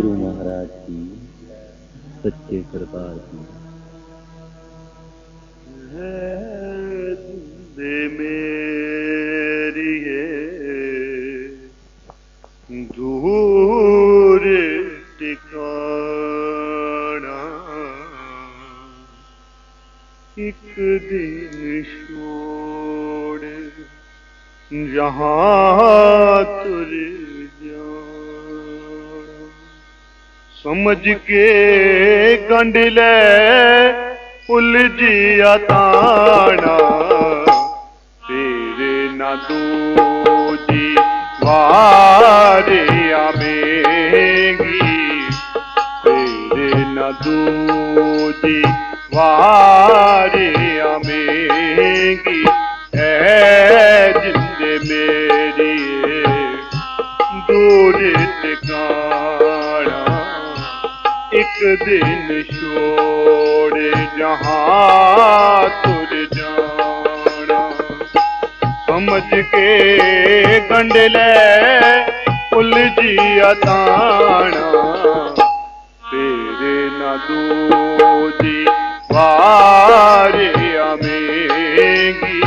गुरु महाराज की, सच्चे सरदार की। दे मेरी दूर टिकाना, एक दिन छोड़ जहाँ तुर जाना। समझ के गंढ ले उलझिया ताना, तेरे न दूजी वारे आवेगी, तेरे न दूजी वारे आवेगी। है जिंदे मेरी दूर टिकाना, एक दिन छोड़ जहाँ तुर जाना। समझ के गंढ ले उलझिया ताना, तेरे न दूजी वारे आवेगी,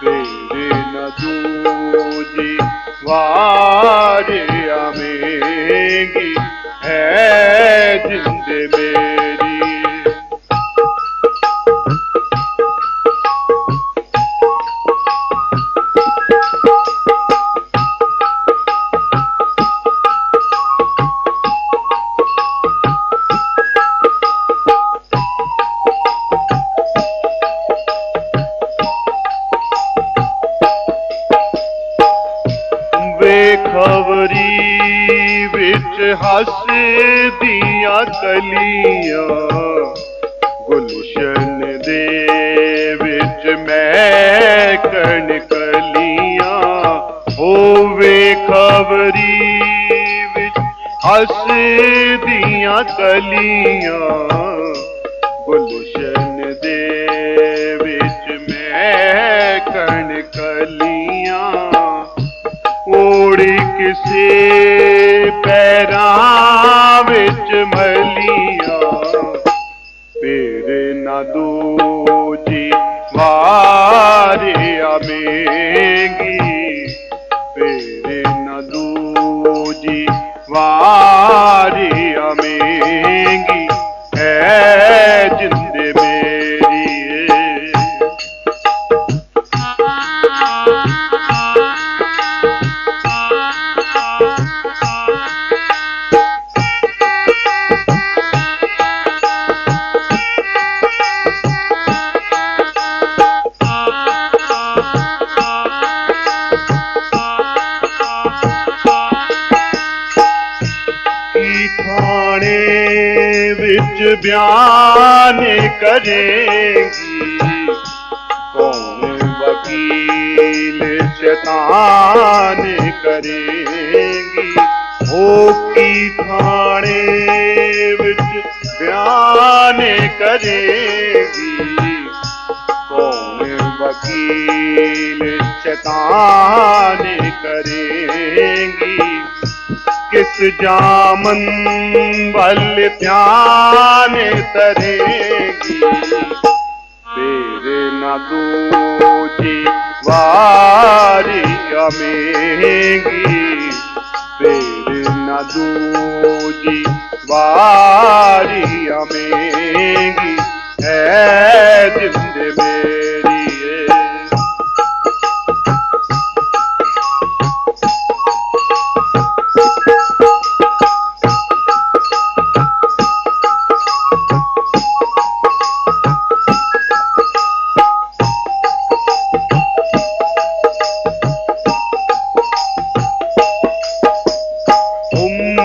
तेरे न दूजी वारे आवेगी। है जिंदे मेरी बेखबरी विच हसदियां कलियां, गुलशन दे विच महकन कलियां। ओ बेखबरी विच हसदियां कलियां, गुलशन दे विच महकन कलियां। ओड़ी किसे पैरां विच मलियां, तेरे न दूजी वारे आवेगी, तेरे न दूजी वारे आवेगी। है जिंदे मेरी थाने विच बयान करेगी, कौन वकील शैतान करेगी। हो की थाने विच बयान करेगी, कौन वकील शैतान करेगी। किस जामन वल ध्यान तरेगी, तेरे न दूजी वारी आवेगी, तेरे न दूजी वारी आवेगी। है जिंदे मेरी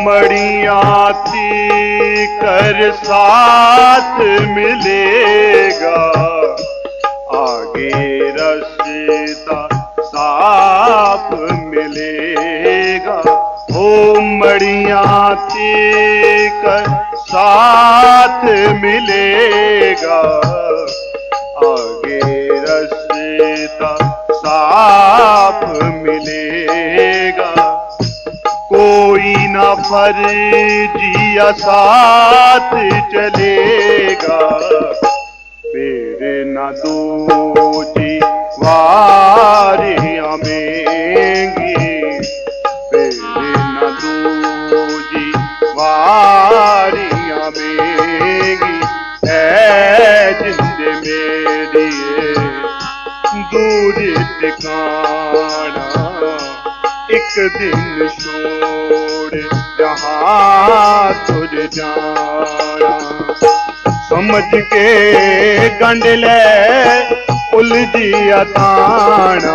मड़ियाती कर साथ मिलेगा, आगे रास्ता साफ मिलेगा। ओ मड़ियाती कर साथ मिलेगा, आगे रास्ता साफ मिलेगा। कोई न न फर्जिया साथ चलेगा, फिर न दूजी वारियां मेंगी, फिर न दूजी वारियां मेंगी। ऐ जिंद मेरी दूर ठिकाना, एक दिन छोड़ जहाँ तुर जाना। समझ के गंढ ले उलझिया ताना,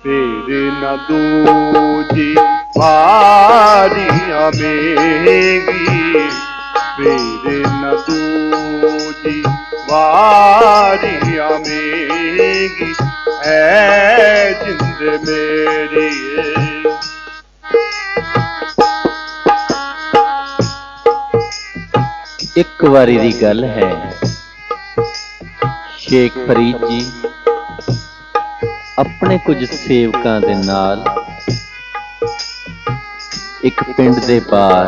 फिर न दूजी वारियां मेंगी, फिर न दूजी वारियां मेंगी। ऐ जिंद मेरी ਇੱਕ ਵਾਰੀ ਦੀ ਗੱਲ ਹੈ, ਸ਼ੇਖ ਫਰੀਦ ਜੀ ਆਪਣੇ ਕੁਝ ਸੇਵਕਾਂ ਦੇ ਨਾਲ ਇੱਕ ਪਿੰਡ ਦੇ ਬਾਹਰ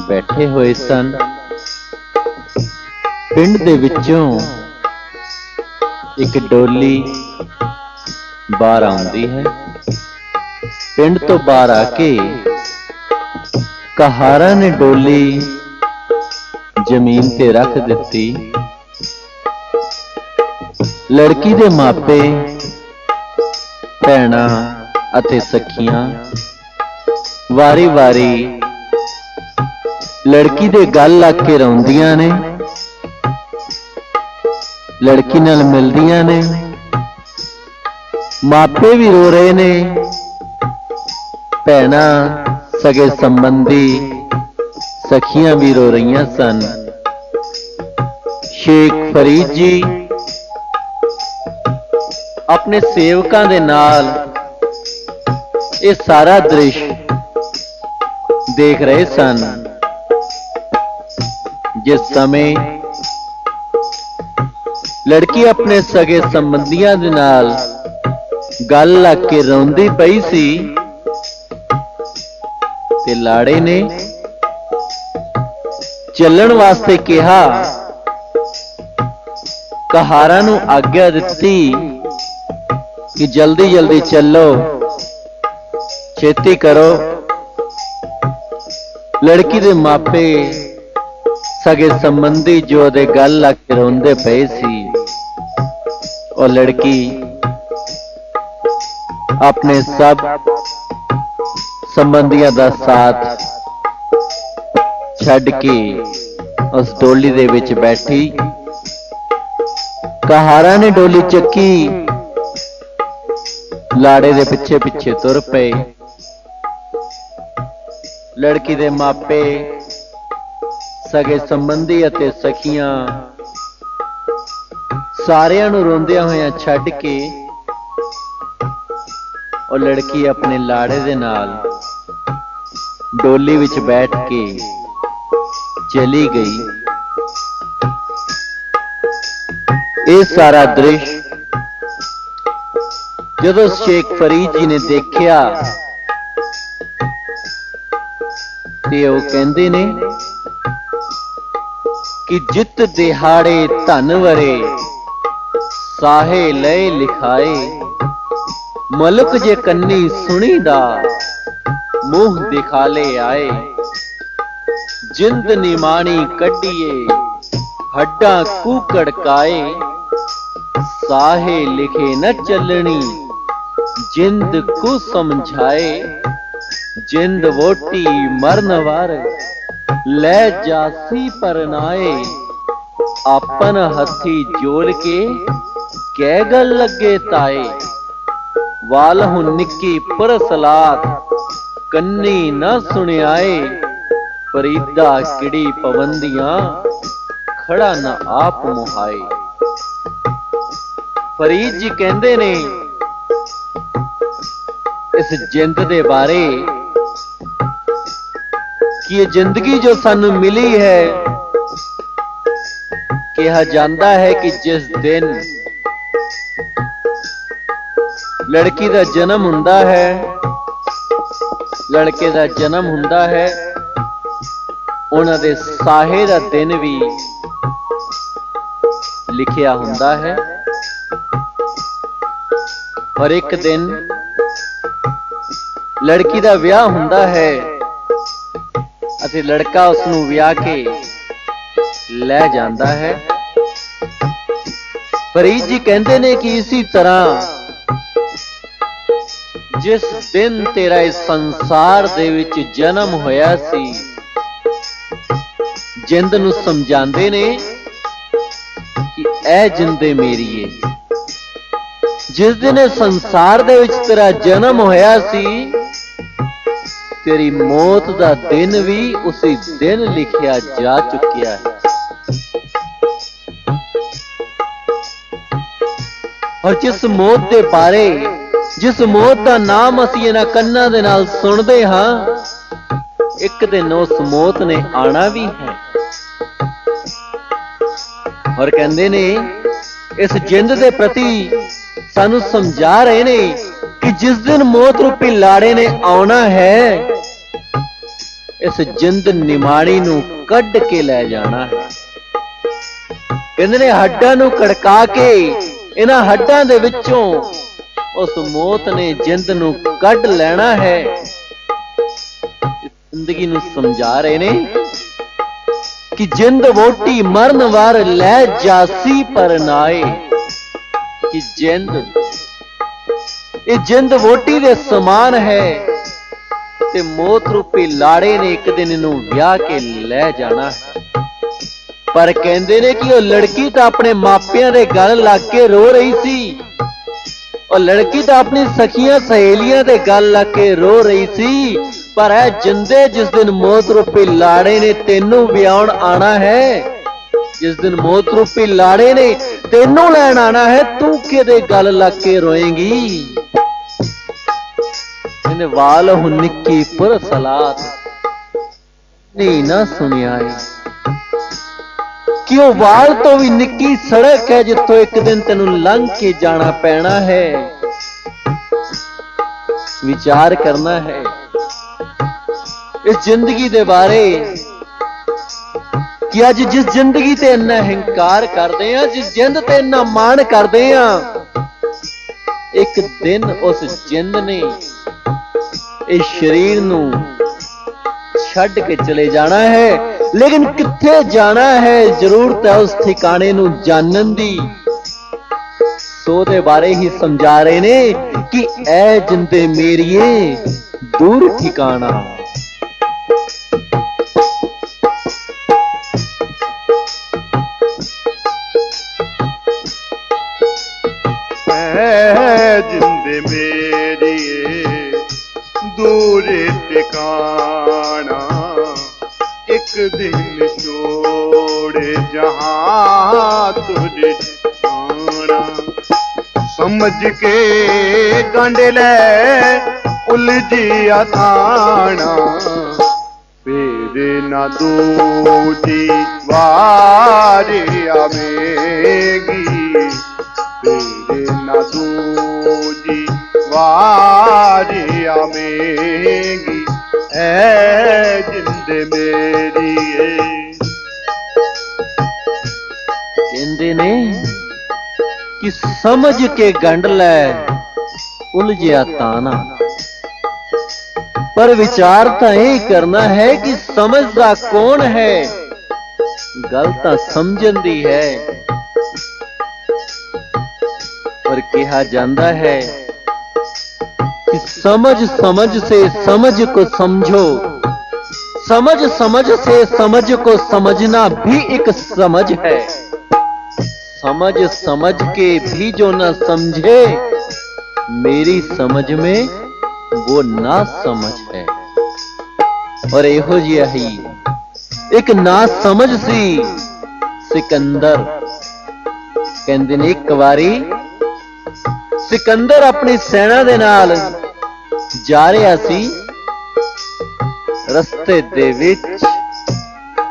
ਬੈਠੇ ਹੋਏ ਸਨ। ਪਿੰਡ ਦੇ ਵਿੱਚੋਂ ਇੱਕ ਡੋਲੀ ਬਾਹਰ ਆਉਂਦੀ ਹੈ। ਪਿੰਡ ਤੋਂ ਬਾਹਰ ਆ ਕੇ ਕਹਾਰਾਂ ਨੇ ਡੋਲੀ ਜ਼ਮੀਨ ਤੇ ਰੱਖ ਦਿੱਤੀ। ਲੜਕੀ ਦੇ ਮਾਪੇ, ਭੈਣਾਂ ਅਤੇ ਸਖੀਆਂ ਵਾਰੀ-ਵਾਰੀ ਲੜਕੀ ਦੇ ਗਲ ਲੱਗ ਕੇ ਰੋਂਦੀਆਂ ਨੇ, ਲੜਕੀ ਨਾਲ ਮਿਲਦੀਆਂ ਨੇ। ਮਾਪੇ ਵੀ ਰੋ ਰਹੇ ਨੇ, ਭੈਣਾਂ, ਸਗੇ ਸੰਬੰਧੀ, ਸਖੀਆਂ ਵੀ ਰੋ ਰਹੀਆਂ ਸਨ। ਸ਼ੇਖ ਫਰੀਦ ਜੀ ਆਪਣੇ ਸੇਵਕਾਂ ਦੇ ਨਾਲ ਇਹ ਸਾਰਾ ਦ੍ਰਿਸ਼ ਦੇਖ ਰਹੇ ਸਨ। ਜਿਸ ਸਮੇਂ ਲੜਕੀ ਆਪਣੇ ਸਗੇ ਸੰਬੰਧੀਆਂ ਦੇ ਨਾਲ ਗੱਲ ਲੱਗ ਕੇ ਰੋਂਦੀ ਪਈ ਸੀ ਤੇ ਲਾੜੇ ਨੇ ਚੱਲਣ ਵਾਸਤੇ ਕਿਹਾ। ਕਹਾਰਾਂ ਨੂੰ ਆਗਿਆ ਦਿੱਤੀ ਕਿ ਜਲਦੀ ਜਲਦੀ ਚੱਲੋ, ਛੇਤੀ ਕਰੋ। ਲੜਕੀ ਦੇ ਮਾਪੇ, ਸਗੇ ਸੰਬੰਧੀ ਜੋ ਉਹਦੇ ਗੱਲ ਲੱਗ ਕੇ ਰੋਂਦੇ ਪਏ ਸੀ, ਉਹ ਲੜਕੀ ਆਪਣੇ ਸਭ ਸੰਬੰਧੀਆਂ ਦਾ ਸਾਥ ਛੱਡ ਕੇ ਉਸ ਡੋਲੀ ਦੇ ਵਿੱਚ ਬੈਠੀ। ਕਹਾਰਾਂ ਨੇ ਡੋਲੀ ਚੱਕੀ, ਲਾੜੇ ਦੇ ਪਿੱਛੇ ਪਿੱਛੇ ਤੁਰ ਪਏ। ਲੜਕੀ ਦੇ ਮਾਪੇ, ਸਗੇ ਸੰਬੰਧੀ ਅਤੇ ਸਖੀਆਂ ਸਾਰਿਆਂ ਨੂੰ ਰੋਂਦਿਆਂ ਹੋਇਆਂ ਛੱਡ ਕੇ ਉਹ ਲੜਕੀ ਆਪਣੇ ਲਾੜੇ ਦੇ ਨਾਲ ਡੋਲੀ ਵਿੱਚ ਬੈਠ ਕੇ ਚਲੀ ਗਈ। ਇਹ ਸਾਰਾ ਦ੍ਰਿਸ਼ ਜਦੋਂ ਸ਼ੇਖ ਫਰੀਦ ਜੀ ਨੇ ਦੇਖਿਆ ਤੇ ਉਹ ਕਹਿੰਦੇ ਨੇ ਕਿ ਜਿੱਤ ਦਿਹਾੜੇ ਧਨ ਵਰੇ, ਸਾਹੇ ਲਏ ਲਿਖਾਏ। ਮਲਕ ਜੇ ਕੰਨੀ ਸੁਣੀ ਦਾ, ਮੂੰਹ ਦਿਖਾਲੇ ਆਏ। ਜਿੰਦ ਨਿਮਾਣੀ ਕੱਢੀਏ, ਹੱਡਾਂ ਕੂਕੜਕਾਏ। ਸਾਹੇ ਲਿਖੇ ਨ ਚੱਲਣੀ, ਜਿੰਦ ਕੂ ਸਮਝਾਏ। ਜਿੰਦ ਵੋਟੀ ਮਰਨ ਵਾਰ, ਲੈ ਜਾਸੀ ਪਰਨਾਏ। ਆਪਨ ਹੱਥੀ ਜੋਲ ਕੇ, ਕਹਿ ਗੱਲ ਲੱਗੇ ਤਾਏ। ਵਾਲ ਹੁਣ ਨਿੱਕੀ ਪੁਰਸਲਾਤ, ਕੰਨੀ ਨਾ ਸੁਣਿਆਏ। ਫਰੀਦਾ ਕਿੜੀ ਪਵੰਦੀਆਂ, ਖੜਾ ਨਾ ਆਪ ਮੁਹਾਏ। ਫਰੀਦ ਜੀ ਕਹਿੰਦੇ ਨੇ ਇਸ ਜਿੰਦ ਦੇ ਬਾਰੇ ਕਿ ਇਹ ਜ਼ਿੰਦਗੀ ਜੋ ਸਾਨੂੰ ਮਿਲੀ ਹੈ, ਕਿਹਾ ਜਾਂਦਾ ਹੈ ਕਿ ਜਿਸ ਦਿਨ ਲੜਕੀ ਦਾ ਜਨਮ ਹੁੰਦਾ ਹੈ, ਲੜਕੇ ਦਾ ਜਨਮ ਹੁੰਦਾ ਹੈ, ਉਹਨਾਂ ਦੇ ਸਾਹੇ ਦਾ ਦਿਨ ਵੀ ਲਿਖਿਆ ਹੁੰਦਾ ਹੈ। ਔਰ ਇੱਕ ਦਿਨ ਲੜਕੀ ਦਾ ਵਿਆਹ ਹੁੰਦਾ ਹੈ ਅਤੇ ਲੜਕਾ ਉਸ ਨੂੰ ਵਿਆਹ ਕੇ ਲੈ ਜਾਂਦਾ ਹੈ। ਫਰੀਦ ਜੀ ਕਹਿੰਦੇ ਨੇ ਕਿ ਇਸੇ ਤਰ੍ਹਾਂ ਜਿਸ ਦਿਨ ਤੇਰਾ ਇਸ ਸੰਸਾਰ ਦੇ ਵਿੱਚ ਜਨਮ ਹੋਇਆ ਸੀ, ਜਿੰਦ ਨੂੰ ਸਮਝਾਉਂਦੇ ਨੇ ਕਿ ਇਹ ਜਿੰਦੇ ਮੇਰੀ ਏ। ਜਿਸ ਦਿਨ ਇਸ ਸੰਸਾਰ ਦੇ ਵਿੱਚ ਤੇਰਾ ਜਨਮ ਹੋਇਆ ਸੀ, ਤੇਰੀ ਮੌਤ ਦਾ ਦਿਨ ਵੀ ਉਸੇ ਦਿਨ ਲਿਖਿਆ ਜਾ ਚੁੱਕਿਆ ਹੈ। ਔਰ ਜਿਸ ਮੌਤ ਦੇ ਬਾਰੇ, ਜਿਸ ਮੌਤ ਦਾ ਨਾਮ ਅਸੀਂ ਇਹਨਾਂ ਕੰਨਾਂ ਦੇ ਨਾਲ ਸੁਣਦੇ ਹਾਂ, ਇੱਕ ਦਿਨ ਉਸ ਮੌਤ ਨੇ ਆਣਾ ਵੀ ਹੈ। ਔਰ ਕਹਿੰਦੇ ਨੇ ਇਸ ਜਿੰਦ ਦੇ ਪ੍ਰਤੀ ਸਾਨੂੰ ਸਮਝਾ ਰਹੇ ਨੇ ਕਿ ਜਿਸ ਦਿਨ ਮੌਤ ਰੂਪੀ ਲਾੜੇ ਨੇ ਆਉਣਾ ਹੈ, ਇਸ ਜਿੰਦ ਨਿਮਾਣੀ ਨੂੰ ਕੱਢ ਕੇ ਲੈ ਜਾਣਾ ਹੈ। ਕਹਿੰਦੇ ਨੇ ਹੱਡਾਂ ਨੂੰ ਕੜਕਾ ਕੇ ਇਹਨਾਂ ਹੱਡਾਂ ਦੇ ਵਿੱਚੋਂ ਉਸ ਮੌਤ ਨੇ ਜਿੰਦ ਨੂੰ ਕੱਢ ਲੈਣਾ ਹੈ। ਜ਼ਿੰਦਗੀ ਨੂੰ ਸਮਝਾ ਰਹੇ ਨੇ ਕਿ ਜਿੰਦ ਵੋਟੀ ਮਰਨ ਵਾਰ ਲੈ ਜਾਸੀ ਪਰਨਾਏ, ਕਿ ਜਿੰਦ, ਇਹ ਜਿੰਦ ਵੋਟੀ ਦੇ ਸਮਾਨ ਹੈ ਤੇ ਮੌਤ ਰੂਪੀ ਲਾੜੇ ਨੇ ਇੱਕ ਦਿਨ ਇਹਨੂੰ ਵਿਆਹ ਕੇ ਲੈ ਜਾਣਾ ਹੈ। ਪਰ ਕਹਿੰਦੇ ਨੇ ਕਿ ਉਹ ਲੜਕੀ ਤਾਂ ਆਪਣੇ ਮਾਪਿਆਂ ਦੇ ਗਲ ਲੱਗ ਕੇ ਰੋ ਰਹੀ ਸੀ, ਉਹ ਲੜਕੀ ਤਾਂ ਆਪਣੀ ਸਖੀਆਂ ਸਹੇਲੀਆਂ ਦੇ ਗਲ ਲੱਗ ਕੇ ਰੋ ਰਹੀ ਸੀ। ਪਰ ਇਹ ਜਿੰਦੇ ਜਿਸ ਦਿਨ ਮੌਤ ਰੂਪੀ ਲਾੜੇ ਨੇ ਤੈਨੂੰ ਵਿਆਹਣ ਆਣਾ ਹੈ, ਜਿਸ ਦਿਨ ਮੌਤ ਰੂਪੀ ਲਾੜੇ ਨੇ ਤੈਨੂੰ ਲੈਣ ਆਣਾ ਹੈ, ਤੂੰ ਕਿਹਦੇ ਗਲ ਲੱਗ ਕੇ ਰੋਏਂਗੀ? ਇਹਨੇ ਵਾਲ ਹੋ ਨਿੱਕੀ ਪੁਰ ਸਲਾਤ ਨਹੀਂ ਨਾ ਸੁਣਿਆ ਏ ਕਿ ਉਹ ਵਾਲ ਤੋਂ ਵੀ ਨਿੱਕੀ ਸੜਕ ਹੈ ਜਿੱਥੋਂ ਇੱਕ ਦਿਨ ਤੈਨੂੰ ਲੰਘ ਕੇ ਜਾਣਾ ਪੈਣਾ ਹੈ। ਵਿਚਾਰ ਕਰਨਾ ਹੈ ਇਸ ਜ਼ਿੰਦਗੀ ਦੇ ਬਾਰੇ ਕਿ ਅੱਜ ਜਿਸ ਜ਼ਿੰਦਗੀ ਤੇ ਇੰਨਾ ਹੰਕਾਰ ਕਰਦੇ ਆ, ਜਿਸ ਜਿੰਦ ਤੇ ਇੰਨਾ ਮਾਣ ਕਰਦੇ ਆ, ਇੱਕ ਦਿਨ ਉਸ ਜਿੰਦ ਨੇ ਇਸ ਸਰੀਰ ਨੂੰ ਛੱਡ ਕੇ ਚਲੇ ਜਾਣਾ ਹੈ। ਲੇਕਿਨ ਕਿੱਥੇ ਜਾਣਾ ਹੈ, ਜ਼ਰੂਰਤ ਹੈ ਉਸ ਠਿਕਾਣੇ ਨੂੰ ਜਾਣਨ ਦੀ। ਸੋ ਦੇ ਬਾਰੇ ਹੀ ਸਮਝਾ ਰਹੇ ਨੇ ਕਿ ਐ ਜਿੰਦੇ ਮੇਰੀਏ ਦੂਰ ਠਿਕਾਣਾ। ਜਿੰਦੇ ਮੇਰੀਏ ਦੂਰ ਟਿਕਾਣਾ, ਇੱਕ ਦਿਨ ਛੋੜੇ ਜਹਾਂ ਤੁਝੇ ਆਣਾ। ਸਮਝ ਕੇ ਗੰਢ ਲੈ ਉਲਝਿਆ ਥਾਣਾ, ਫੇਰ ਨਾ ਦੂਜੀ ਵਾਰ ਆਵੇਗੀ, ਫੇਰ ਨਾ ਦੂਜੀ ਵਾਰ ਆਵੇਗੀ, ਐ ਜਿੰਦ ਮੇਰੀਏ। ਕਹਿੰਦੇ ਨੇ ਕਿ ਸਮਝ ਕੇ ਗੰਢ ਲੈ ਉਲਝਿਆ ਤਾਣਾ। ਪਰ ਵਿਚਾਰ ਤਾਂ ਇਹ ਕਰਨਾ ਹੈ ਕਿ ਸਮਝਦਾ ਕੌਣ ਹੈ, ਗੱਲ ਤਾਂ ਸਮਝਣ ਦੀ ਹੈ। पर कहा जाता है कि समझ समझ से समझ को समझो, समझ समझ से समझ को समझना भी एक समझ है। समझ समझ के भी जो ना समझे, मेरी समझ में वो ना समझ है। और एहो जिहा ही एक ना समझ सी सिकंदर। कहंदे ने एक वारी सिकंदर अपनी सेना दे नाल जा रहा सी। रस्ते दे विच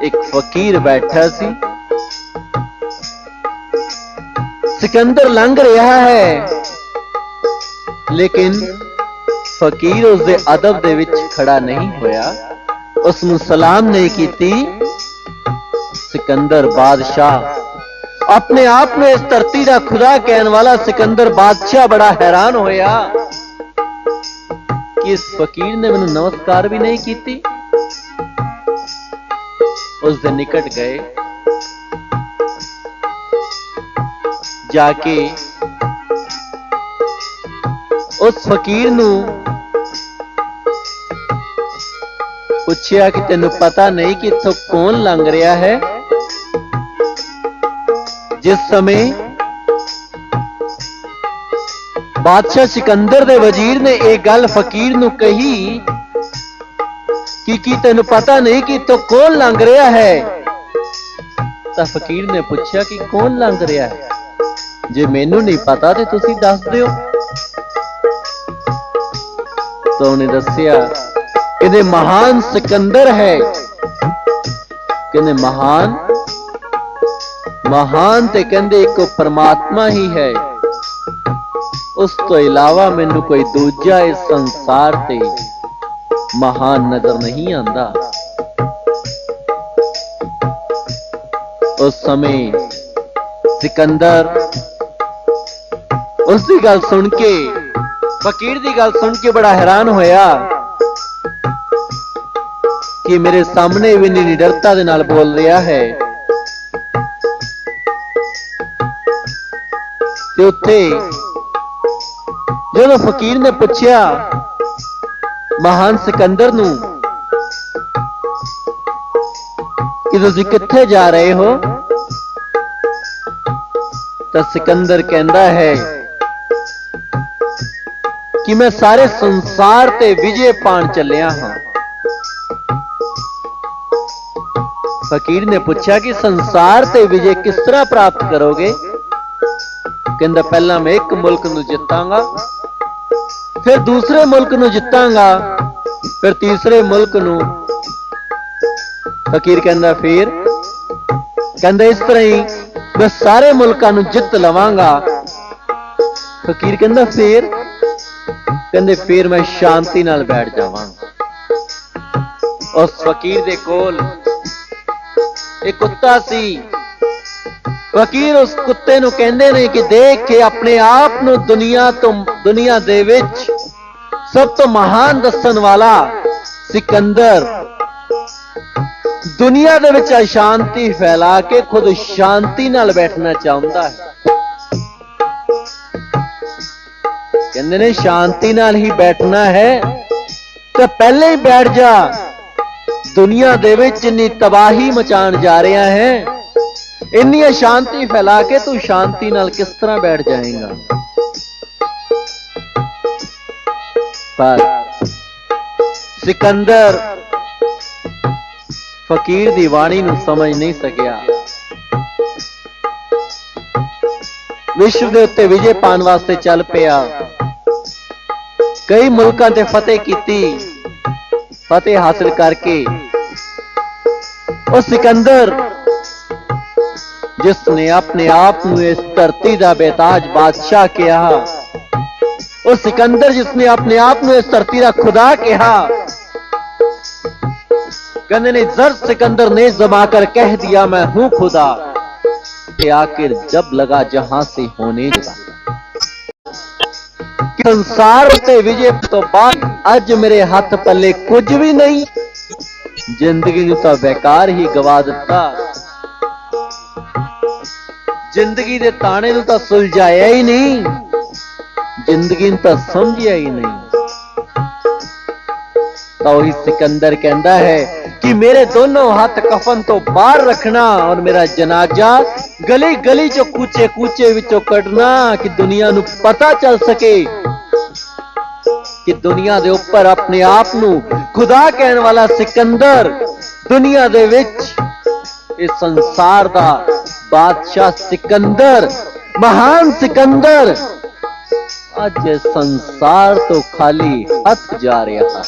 एक फकीर बैठा सी। सिकंदर लंघ रहा है, लेकिन फकीर उसके अदब दे विच खड़ा नहीं होया, उसनू सलाम नहीं कीती। सिकंदर बादशाह अपने आप में इस धरती का खुदा कहने वाला सिकंदर बादशाह बड़ा हैरान होया कि इस फकीर ने मैनू नमस्कार भी नहीं कीती। उसके निकट गए, जाके उस फकीर नू पूछया कि तेनू पता नहीं कि इथों कौन लंघ रहा है। जिस समय बादशाह सिकंदर दे वजीर ने एक गल फकीर नू कही कि तेनू पता नहीं कि इथों कौन लंघ रहा है, तो फकीर ने पूछा कि कौन लंघ रहा है, जे मैनू नहीं पता तो तुसी दस दिओ। तो उन्हें दसिया कि महान सिकंदर है, कि महान महान ते कहंदे एक परमात्मा ही है, उस तो इलावा मैनू कोई दूजा इस संसार ते महान नजर नहीं आंदा। उस समय सिकंदर उसकी गल सुन के, फकीर की गल सुन के बड़ा हैरान होया कि मेरे सामने भी निडरता दे नाल बोल रहा है। ते उत्थे जो फकीर ने पूछया महान सिकंदर नू कि तुसीं कित्थे जा रहे हो, तो सिकंदर कहंदा है कि मैं सारे संसार ते विजय पाण चलिया हां। फकीर ने पूछा कि संसार ते विजय किस तरह प्राप्त करोगे। कहंदा पहला मैं एक मुल्क नू जितांगा, फिर दूसरे मुल्क नू जितांगा, फिर तीसरे मुल्क नू। फकीर कहंदा फिर, कहंदा इस तरह ही मैं सारे मुल्कां नू जित लवांगा। फकीर कहंदा फिर, कहंदे फिर मैं शांति नाल बैठ जावांगा। उस फकीर दे कोल एक कुत्ता सी। फकीर उस कुत्ते नू कहंदे ने कि देख के अपने आप नू दुनिया दे विच सब तो महान दसन वाला सिकंदर दुनिया दे विच अशांति फैला के खुद शांति नाल बैठना चाहता है। कहंदे ने शांति नाल ही बैठना है तो पहले ही बैठ जा। दुनिया दे विच इन्नी तबाही मचान जा रहा है, इन्नी अशांति फैला के तू शांति नाल किस तरह बैठ जाएगा। पर सिकंदर फकीर दी वाणी नू समझ नहीं सकिया। विश्व दे उत्ते विजय पाने वास्ते चल पिया, कई मुल्कां ते फतेह कीती, फतेह हासिल करके उस सिकंदर जिसने अपने आप को इस धरती का बेताज बादशाह किया, उस सिकंदर जिसने अपने आप को इस धरती का खुदा कहा, कहने ने जर सिकंदर ने जमा कर कह दिया मैं हूं खुदा, कि आखिर जब लगा जहां से होने लगा। संसार से विजय तो बाद अज मेरे हाथ पल्ले कुछ भी नहीं, जिंदगी नूं तां बेकार ही गवा दिता। जिंदगी दे ताने नूं तां सुलझाया ही नहीं, जिंदगी नूं तां समझिया ही नहीं। तो ही सिकंदर कहता है कि मेरे दोनों हाथ कफन तो बाहर रखना और मेरा जनाजा गली गली चो कूचे कूचे विचों कटना, कि दुनिया नूं पता चल सके कि दुनिया दे ऊपर अपने आप नूं खुदा कहने वाला सिकंदर दुनिया दे विच इस संसार दा बादशाह सिकंदर, महान सिकंदर अज संसार तो खाली हथ जा रहा है।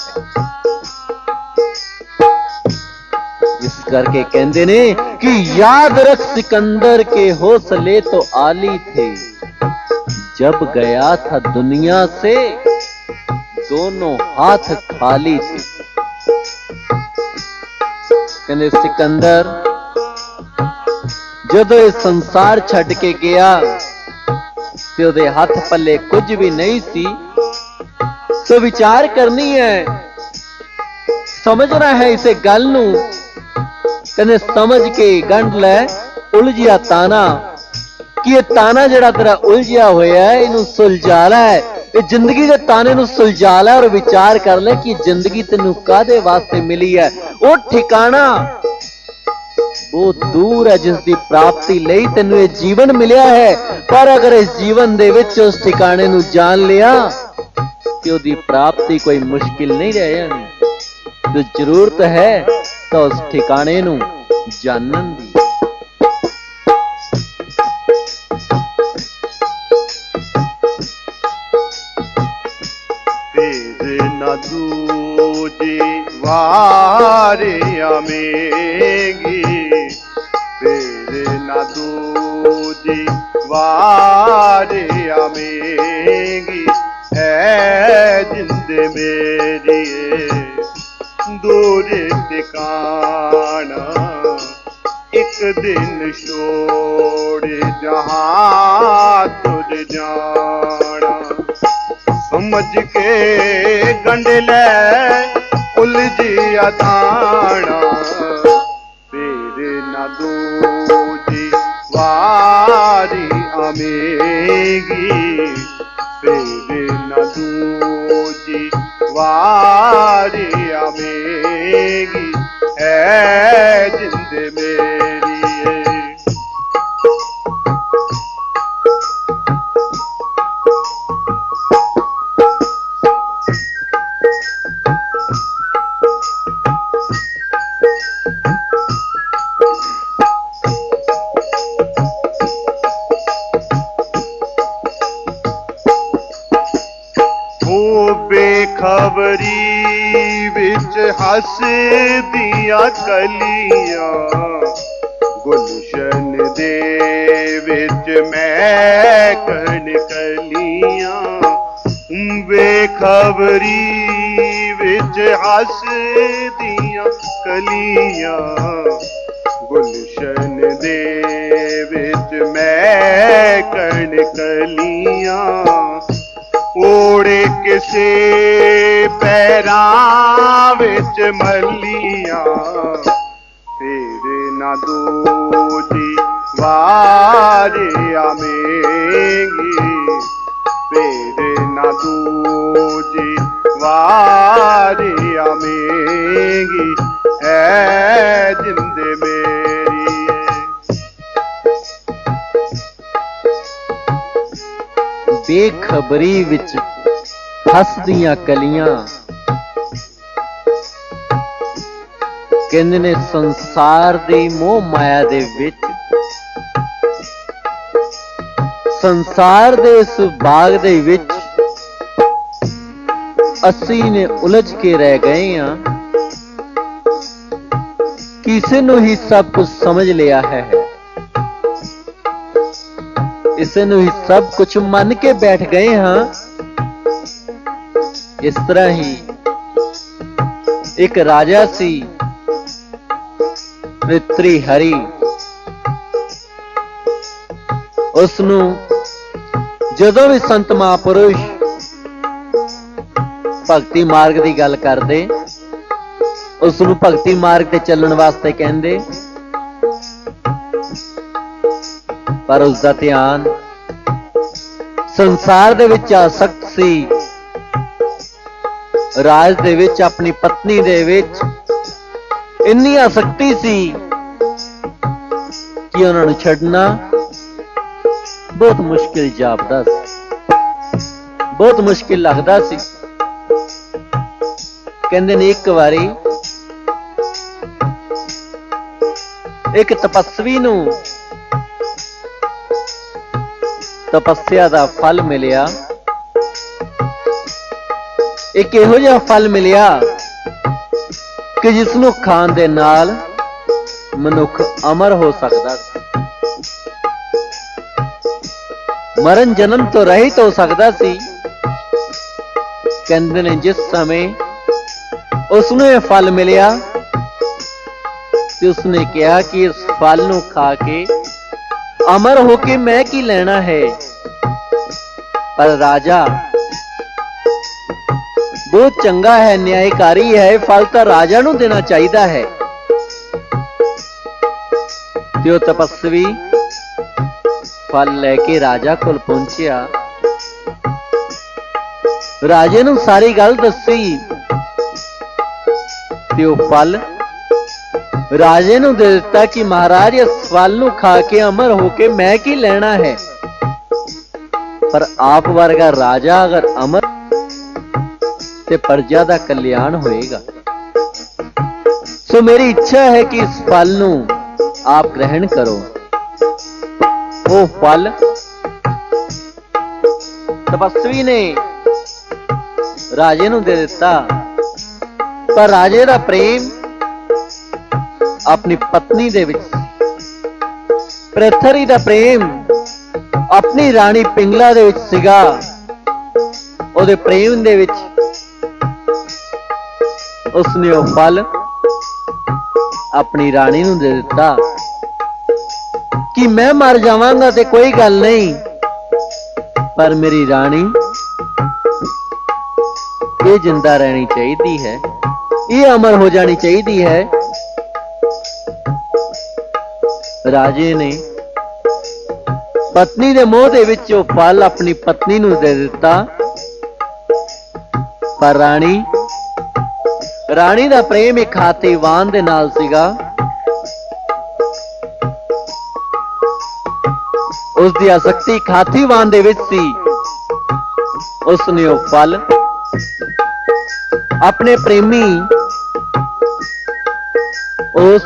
इस करके कहते ने कि याद रख सिकंदर के हौसले तो आली थे, जब गया था दुनिया से दोनों हाथ खाली थे। कहते सिकंदर जदों इस संसार छड्ड के गया ते उहदे हथ पल्ले कुछ भी नहीं सी, तो विचार करनी है, समझना है इसे गल नूं। कहते समझ के गंढ लै उलझिया ताना, कि ये ताना जिहड़ा तेरा उलझिया होया है इनू सुलझा लै, ये जिंदगी के ताने नू सुलझा लै और विचार कर ले कि जिंदगी तेनू कादे वास्ते मिली है। वो ठिकाना बहुत दूर है जिसकी प्राप्ति लई तेनू ये जीवन मिलिया है, पर अगर इस जीवन दे विच उस ठिकाने नू जान लिया तो उसकी प्राप्ति कोई मुश्किल नहीं रह जानी। तो जरूरत है तो उस ठिकाने नू जानन दी। दूजी वारे आमेगी, तेरे न दूजी वारे आमेगी, है जिंद मेरी दूर ठिकाना, एक दिन छोड़ जहां तुझ जाना। समझ के गंढ लै उलझिया ताना, तेरे न दूजी वारी आमेगी, तेरे न दूजी वारी आमेगी, है जिंद मेरी। बेखबरी विच हस दिया कलियां, गुलशन दे विच महकन कलियां, बेखबरी विच हस दिया कलियां, गुलशन दे विच महकन कलियां, ओड़े किसे पैरां विच मलियां, तेरे ना दूजी वारे आमेगी, तेरे ना दूजी वारे आमेगी, है जिंद मेरी। बेखबरी विच हसदियां कलियां, कहंदे ने संसार दी मोह माया दे विच, संसार दे इस बाग दे विच असी ने उलझ के रह गए हां, किसे नूं ही सब कुछ समझ लिया है, इसे नूं ही सब कुछ मन के बैठ गए हां। इस तरह ही एक राजा सी पितृ हरि, उसनूं जदों भी संत महापुरुष भगती मार्ग की गल करते, उसनूं भगती मार्ग ते चलण वास्ते कहंदे, पर उसका ध्यान संसार दे विच आसक्त सी, राज दे विच अपनी पत्नी दे विच इन्नी आसक्ति सी कि उन्हां नूं छड्डना बहुत मुश्किल जापदा सी, बहुत मुश्किल लगदा सी। कहंदे ने एक बारी एक तपस्वी नूं तपस्या दा फल मिलिया, एक इहो जिहा फल मिलिया कि जिसनूं खाण दे नाल मनुख अमर हो सकदा सी, मरण जन्म तो रहित हो सकदा सी। कहते ने जिस समय उसनूं यह फल मिलिया तो उसने कहा कि इस फल नूं खा के अमर होके मैं की लेना है। पर राजा बहुत चंगा है, न्यायकारी है, फल तो राजा नूं देना चाहिदा है। जो तपस्वी फल लेके राजा कोल पहुंचिया, राजे नूं सारी गल दसी ते ओ फल राजे नूं दे दिता कि महाराज इस फल नूं खा के अमर होके मैं की लेना है। पर आप वर्गा राजा अगर अमर ते प्रजा दा कल्याण होएगा। सो मेरी इच्छा है कि इस फल नूं आप ग्रहण करो। वो फल तपस्वी ने राजे नूं दे दिता, पर राजे दा प्रेम अपनी पत्नी दे विच, पृथ्वी दा प्रेम अपनी रानी पिंगला दे विच सीगा। ओदे प्रेम दे विच उसने वो फल अपनी रानी नूं दे दिता कि मैं मर जावांगा ते कोई गल नहीं, पर मेरी रानी ये जिंदा रहनी चाहिए है, ये अमर हो जानी चाहिए है। राजे ने पत्नी दे मोह दे विच वो फल अपनी पत्नी नूं दे दिता, पर रानी दा प्रेम एक हाथीवान दे नाल सीगा। उसकी आसक्ति हाथीवान दे विच सी। उसने वो फल अपने प्रेमी उस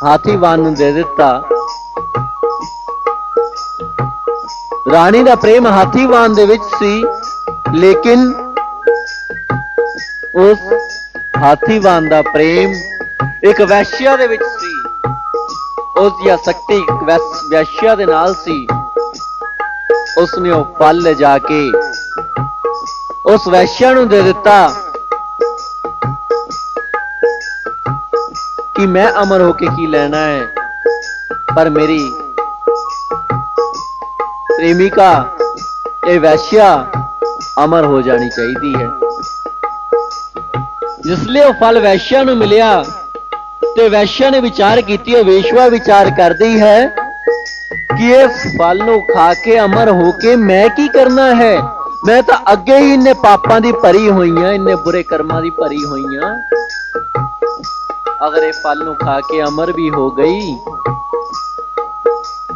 हाथीवान नूं दे दिता। रानी दा प्रेम हाथीवान दे विच सी, लेकिन उस हाथीवान दा प्रेम एक वैश्या दे विच सी। उसकी आसक्ति वैश्या दे नाल सी। उसने वो फल ले जाके उस वैश्या नूं दे दिता कि मैं अमर होके की लेना है, पर मेरी प्रेमिका ये वैश्या अमर हो जानी चाहिए है। जिसलिए वो फल वैश्या नूं मिलिया ते वैश्या ने विचार की, वेश्या विचार करती है कि इस फल नूं खा के अमर होके मैं की करना है। मैं तो अगे ही इन्ने पापां दी भरी हुई हां, इन्ने बुरे कर्मां दी भरी हुई हां। अगर ये फल नूं खा के अमर भी हो गई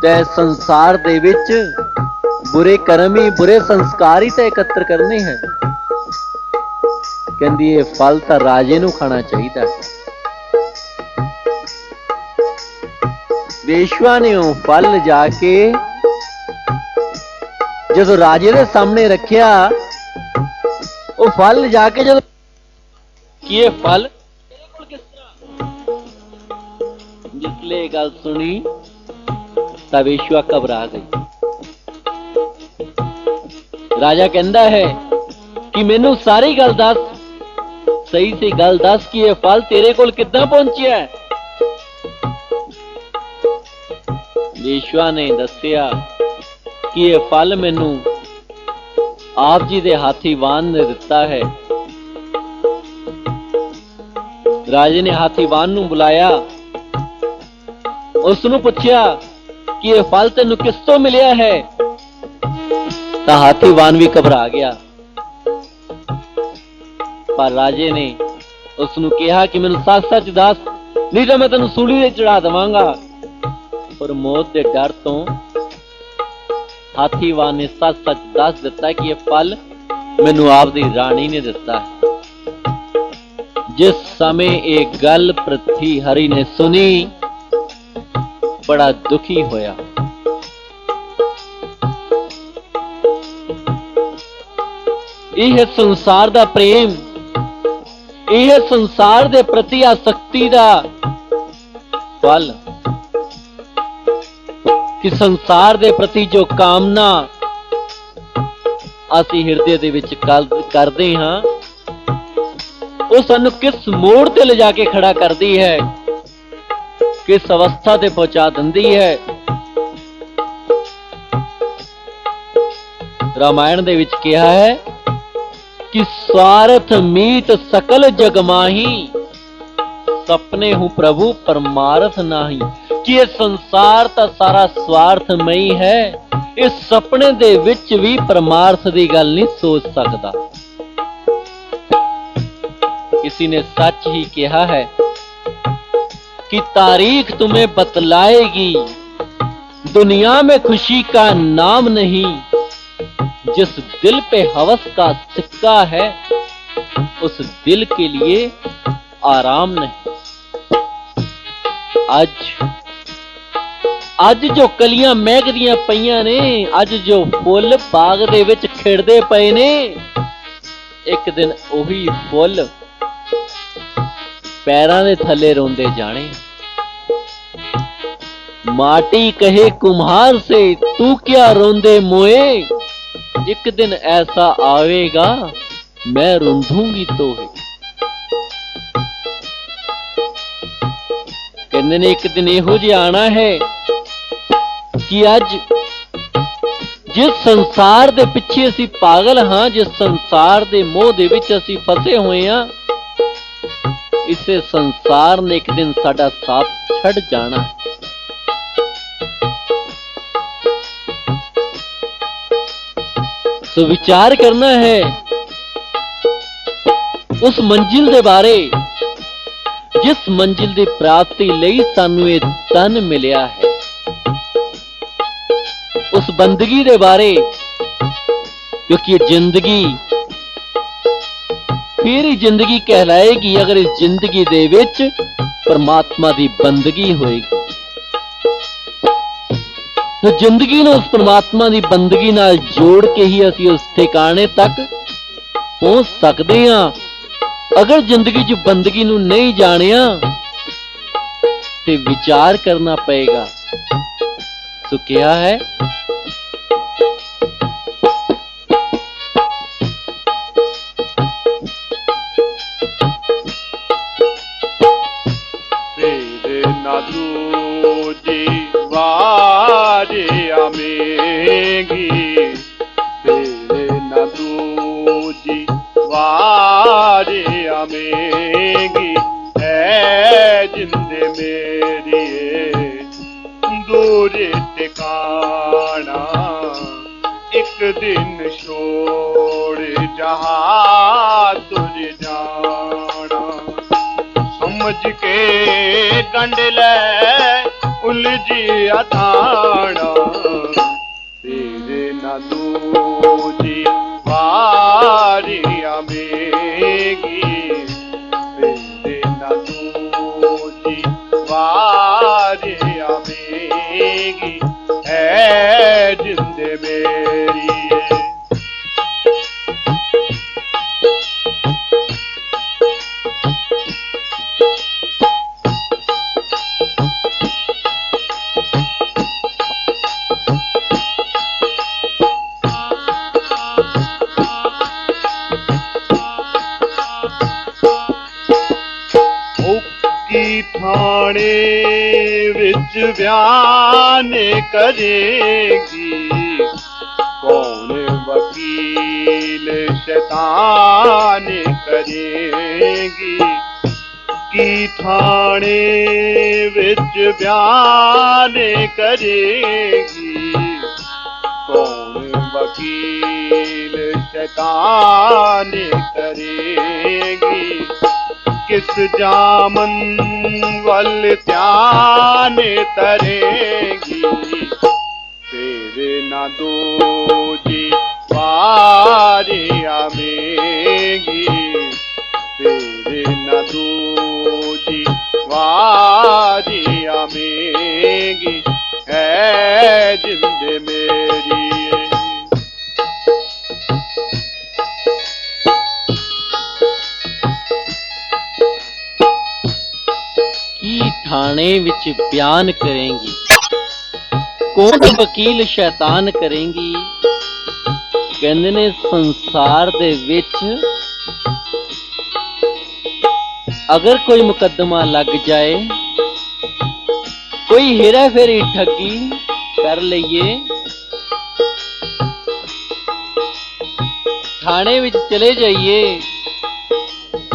ते संसार दे विच बुरे कर्म ही, बुरे संस्कार ही तो एकत्र करने हैं। कहंदी ये फल तो राजे नूं खाना चाहिए। वेश्या ने वो फल जाके जदों राजे दे सामने रखिया, वो फल जाके जदों कि ये फल जिसले गल सुनी तां वेश्या घबरा गई। राजा कहंदा है कि मैनू सारी गल दस, सही से गल दस कि ये फल तेरे कोल किद्दां पहुंचिया है। वेश्या ने दसिया कि ये फल मैनू आप जी दे हाथीवान ने दिता है। राजे ने हाथीवान नू बुलाया, उसनू पूछया कि ये फल तेनू किस तो मिलिया है। तां हाथीवान भी घबरा गया, पर राजे ने उसनू कहा कि मैनू सच सच दस, नहीं तो मैं तेनू सूली ते चढ़ा देवांगा। पर मौत के डर तो हाथीवान ने सच सच दस दिता कि यह फल मैनू आपदी रानी ने दिता है। जिस समय एक गल पृथ्वी हरि ने सुनी, बड़ा दुखी होया। यह संसार दा प्रेम, यह संसार दे प्रति आसक्ति दा फल, कि संसार दे प्रति जो कामना ਅਸੀਂ ਹਿਰਦੇ ਦੇ ਵਿੱਚ ਕਰਦੇ ਹਾਂ, ਉਹ ਸਾਨੂੰ ਕਿਸ ਮੋੜ ਤੇ ਲਿਜਾ ਕੇ ਖੜਾ ਕਰਦੀ ਹੈ, ਕਿਸ ਅਵਸਥਾ ਤੇ ਪਹੁੰਚਾ ਦਿੰਦੀ ਹੈ। ਰਾਮਾਇਣ ਦੇ ਵਿੱਚ ਕਿਹਾ ਹੈ कि स्वार्थ मीत सकल जग माही, सपने हूं प्रभु परमार्थ नाही। कि ये संसार ਤਾਂ ਸਾਰਾ ਸਵਾਰਥਮਈ ਹੈ, ਇਸ ਸੁਪਨੇ ਦੇ ਵਿੱਚ ਵੀ ਪਰਮਾਰਥ ਦੀ ਗੱਲ ਨਹੀਂ ਸੋਚ ਸਕਦਾ। किसी ने सच ही कहा है कि तारीख तुम्हें बतलाएगी, दुनिया में खुशी का नाम नहीं, जिस दिल पे हवस का सिक्का है, उस दिल के लिए आराम नहीं। ਅੱਜ ਜੋ ਕਲੀਆਂ ਮਹਿਕਦੀਆਂ ਪਈਆਂ ਨੇ, ਅੱਜ ਜੋ ਫੁੱਲ ਬਾਗ ਦੇ ਵਿੱਚ ਖਿੜਦੇ ਪਏ ਨੇ, ਇੱਕ ਦਿਨ ਉਹੀ ਫੁੱਲ ਪੈਰਾਂ ਦੇ ਥੱਲੇ ਰੋਂਦੇ ਜਾਣੇ। ਮਾਟੀ ਕਹੇ ਕੁम्हार से तू क्या रोंदे मोए, एक दिन ऐसा आवेगा मैं रूंधूंगी तोहे। कहते ने एक दिन इहो जिहा आना है कि अज जिस संसार दे पिछे असी पागल हाँ, जिस संसार दे मोह दे विच असी फसे हुए हाँ, इसे संसार ने एक दिन साडा साथ छड़ जाना है। तो विचार करना है उस मंजिल दे बारे, जिस मंजिल की प्राप्ति लई सानू ये तन मिलिया है, उस बंदगी दे बारे, क्योंकि ये जिंदगी फिर ही जिंदगी कहलाएगी अगर इस जिंदगी दे विच परमात्मा की बंदगी होएगी। तो जिंदगी ने उस परमात्मा की बंदगी नाल जोड़ के ही असी उस ठिकाने तक पहुंच सकते हां। अगर जिंदगी च बंदगी नूं नहीं जानिया ते विचार करना पएगा। सो क्या है तेरे ना दूजी वारे आमेगी, तेरे ना दूजी वारे आमेगी, है जिंदे मेरी दूर टिकाना, एक दिन छोड़ जहाँ तुझ जाना। समझ के गंढ ले उलझिया थाना, तेरे ना दूजी वारी आमेगी, तेरे ना दूजी वारी आमेगी, है जिंदे मेरी। थाने विच बयान करेगी, कौन वकील शैतान करेगी, की थाने विच बयान करेगी, कौन वकील शैतान करेगी, किस जामन वल ध्यान तरेगी, तेरे ना दूजी वारी आमेगी, तेरे ना दूजी वारी आमेगी, है जिंद मेरी। थाने विच बयान करेंगी, कौन वकील शैतान करेंगी, ਕਹਿੰਦੇ ਨੇ ਸੰਸਾਰ ਦੇ ਵਿੱਚ अगर कोई मुकदमा लग जाए, कोई हेरा फेरी ठगी कर लईए, थाने विच चले जाइए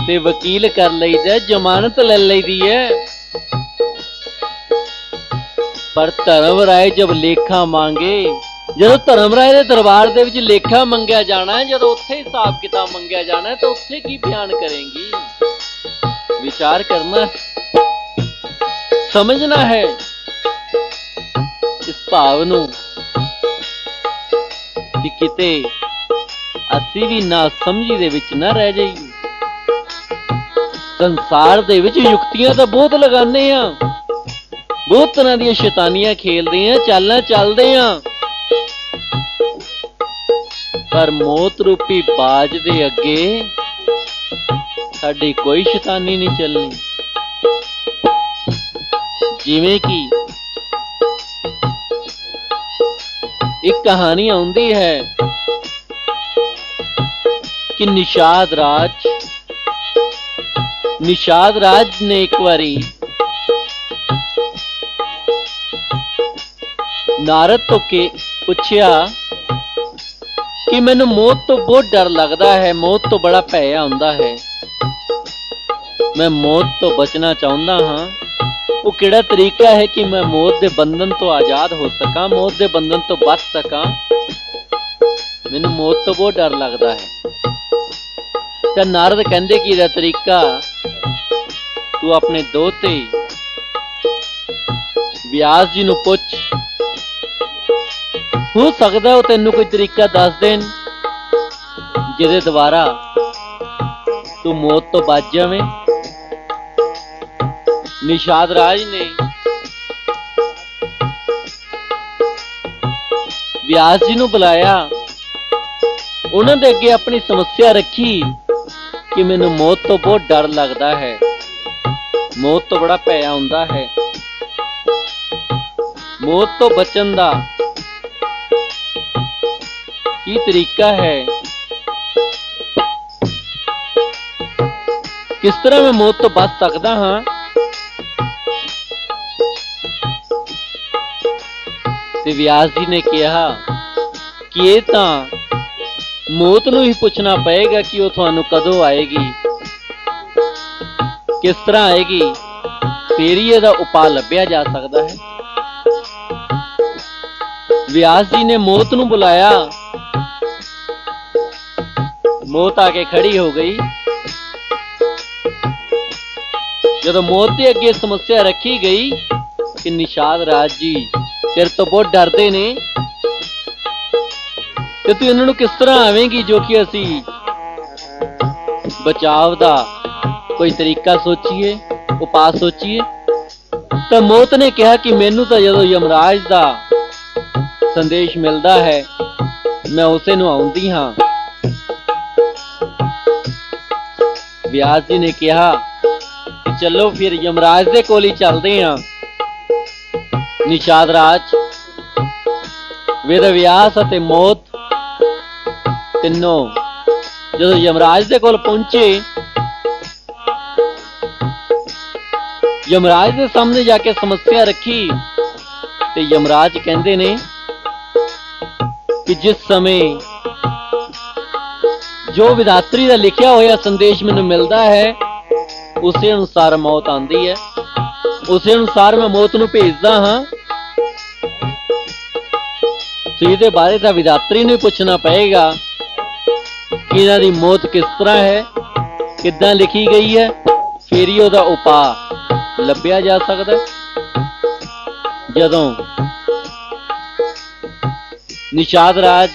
ते वकील कर लईदा, जमानत ले लईदी है। पर धर्मराय जब लेखा मांगे, ਜਦੋਂ ਧਰਮਰਾਏ ਦੇ ਦਰਬਾਰ ਦੇ ਵਿੱਚ ਲੇਖਾ ਮੰਗਿਆ ਜਾਣਾ ਹੈ, ਜਦੋਂ ਉੱਥੇ ਹਿਸਾਬ ਕਿਤਾਬ ਮੰਗਿਆ ਜਾਣਾ ਹੈ, ਤਾਂ ਉੱਥੇ ਕੀ ਬਿਆਨ ਕਰੇਂਗੀ? विचार करना, समझना है इस भाव नूं कि किते असीं भी ना समझी दे विच ना रह जाइए। संसार दे विच युक्तियां तां बहुत लगाने आ, बहुत तरह दी शैतानियां खेलदे आ, चालां चलदे आ, पर मौत रूपी बाज दे अगे साडी कोई शैतानी नहीं चलनी। जिवें कि एक कहानी आउंदी है कि निषाद राज ने एक बारी नारद तो के पुछया कि मैनू मौत तो बहुत डर लगता है, मौत तो बड़ा भय आउंदा है, मैं मौत तो बचना चाहता हाँ, वो किहड़ा तरीका है कि मैं मौत के बंधन तो आजाद हो सका, मौत के बंधन तो बच सका? मैनू मौत तो बहुत डर लगता है। तो नारद कहंदे कि इहदा तरीका तू अपने दोते व्यास जी नू पुछ, हो सकदा वो तैनू कोई तरीका दस देन जिहदे द्वारा तू मौत तो बच जावें। निषाद राज ने व्यास जी नू बुलाया, उन्हां दे अगे अपनी समस्या रखी कि मैनू मौत तो बहुत डर लगता है, मौत तो बड़ा भय आउंदा है, मौत तो बचन दा की तरीका है, किस तरह मैं मौत तो बच सकदा हाँ? ते व्यास जी ने कहा कि ये तां मौत नूं ही पुछना पएगा कि वो तुहानूं कदों आएगी, किस तरह आएगी, फिर ही इहदा उपाय लभ्या जा सकता है। व्यास जी ने मौत नूं बुलाया, मौत आके खड़ी हो गई। जदों मौत के अगे समस्या रखी गई कि निषाद राज जी तेरे तो बहुत डरते ने, ते तू इन्हां नूं किस तरह आवेंगी जो कि असी बचाव दा कोई तरीका सोचीए, उपाय सोचीए? तो मौत ने कहा कि मैनू तो जदों यमराज दा संदेश मिलता है मैं उसे नूं आउंदी हां। व्यास जी ने कहा कि चलो फिर यमराज दे कोल ही चलदे हां। निषाद राज, वेद व्यास अते मौत तीनों जदों यमराज दे कोल पहुंचे, यमराज दे सामने जाके समस्या रखी ते यमराज कहंदे ने कि जिस समय जो विधात्री दा लिखिया होया संदेश मैनूं मिलदा है उसे अनुसार मौत आंदी है, उसे अनुसार मैं मौत नूं भेजदा हां। तो ये बारे तो विधात्री ने पूछना पड़ेगा कि इन्हां दी मौत किस तरह है, किदां लिखी गई है, फिर ही उहदा उपाय लभ्या जा सकता है। जदों निषाद राज,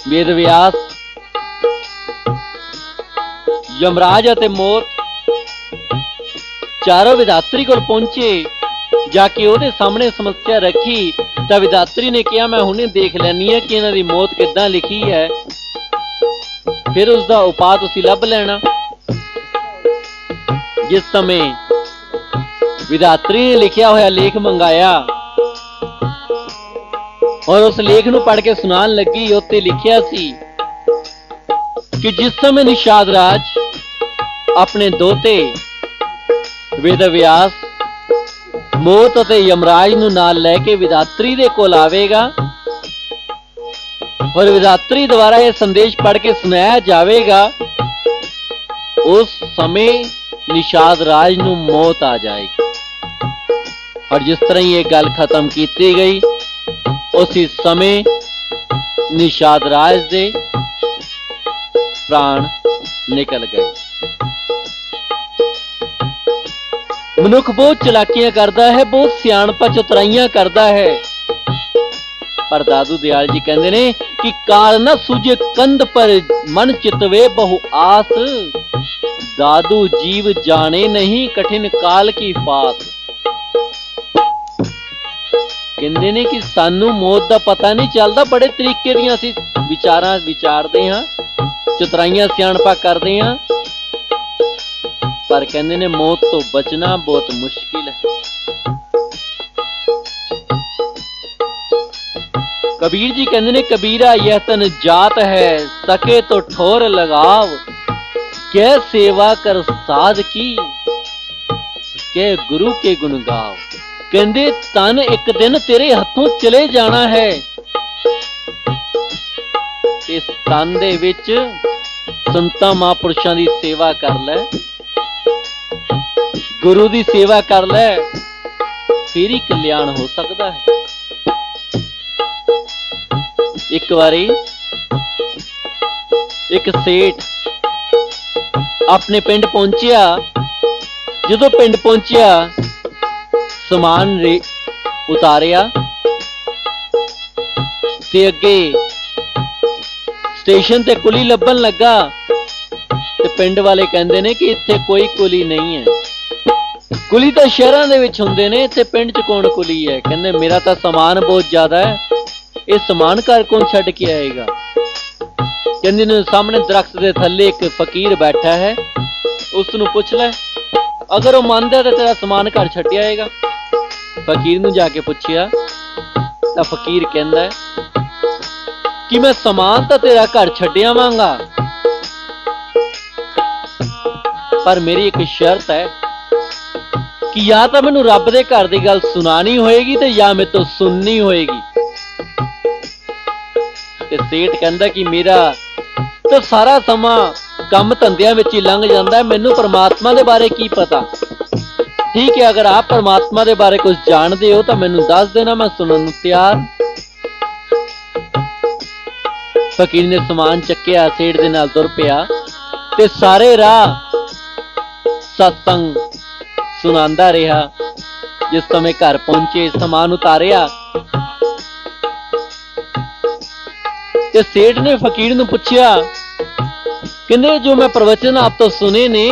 वेद व्यास, यमराज अते मौत चारों विधात्री कोल पहुंचे, जाके ਉਹਦੇ सामने समस्या रखी तो विधात्री ने कहा मैं हुणे देख लैनी है कि इन्हां दी मौत किदां लिखी है, फिर उसका उपाय तुसीं लभ लेना। जिस समय विधात्री ने लिखिया होया लेख मंगाया और उस लेख ਨੂੰ पढ़ के सुनान लगी, उत्ते लिखिया सी कि जिस समय निषाद राज अपने दोते वेद व्यास मौत ਅਤੇ यमराज ਨੂੰ ਨਾਲ ਲੈ ਕੇ विधात्री ਦੇ ਕੋਲ ਆਵੇਗਾ और विधात्री द्वारा यह संदेश पढ़ के सुनाया जाएगा, उस समय निषाद राज ਨੂੰ मौत आ जाएगी। और जिस तरह ये गल खत्म की गई, उसी समय निषाद राज दे प्राण निकल गए। मनुख बहुत चलाकियां करता है, बहुत सियाणपा चतुराइयां करता है, पर दादू दयाल जी कहते ने कि काल न सूझे कंध पर मन चितवे बहु आस, दादू जीव जाने नहीं कठिन काल की फास। कहते ने कि सानू मौत का पता नहीं चलता, बड़े तरीके दी असीं विचारां विचारदे हां, चतुराइयां सियाणपा करदे हां, पर कहते ने मौत तो बचना बहुत मुश्किल है। कबीर जी कहते ने कबीरा यह तन जात है, सके तो ठोर लगाव, कै सेवा कर साध की, कै गुरु के गुण गाव। कहते तन एक दिन तेरे हथों चले जाना है, इस तन दे विच संतां महापुरुषां दी सेवा कर लै, गुरु दी सेवा कर लै, फिर ही कल्याण हो सकता है। एक बारी एक सेठ अपने पिंड पहुंचिया, जदों पिंड पहुंचिया समान उतारिया ते अगे स्टेशन ते कुली लभन लगा, ते पिंड वाले कहंदे ने कि इत्थे कोई कुली नहीं है, कुली तो शहरां दे विच हुंदे ने, ते पिंड च कौन कुली है। कहंदे मेरा तो समान बहुत ज्यादा है, ये समान घर कौन छड्ड के आएगा। कहंदे ने सामने दरख्त दे थल्ले एक फकीर बैठा है, उसनूं पुछ ले, अगर वो मानदा तो तेरा समान घर छड्ड आएगा। फकीर नूं जाके पुछया तां फकीर कहंदा है कि मैं समान तो तेरा घर छड्ड आवांगा, पर मेरी एक शर्त है कि या तो मैनूं रब दे घर दी गल सुनानी होएगी ते या मेरे तो सुननी होएगी। ते सेठ कहंदा कि मेरा तो सारा समा काम धंधियां विच ही लंघ जांदा है, मैनूं परमात्मा दे बारे की पता। ठीक है, अगर आप परमात्मा दे बारे कुछ जानते हो तो मैनूं दस देना, मैं सुनन नूं तैयार। फकीर ने समान चक्किया, सेठ दे नाल तुर पिया ते सारे राह सत्संग सुनांदा रहा। जिस समय घर पहुंचे, समान उतारिया ते सेठ ने फकीर नूं पुछया, कहंदे जो मैं प्रवचन आप तो सुने ने,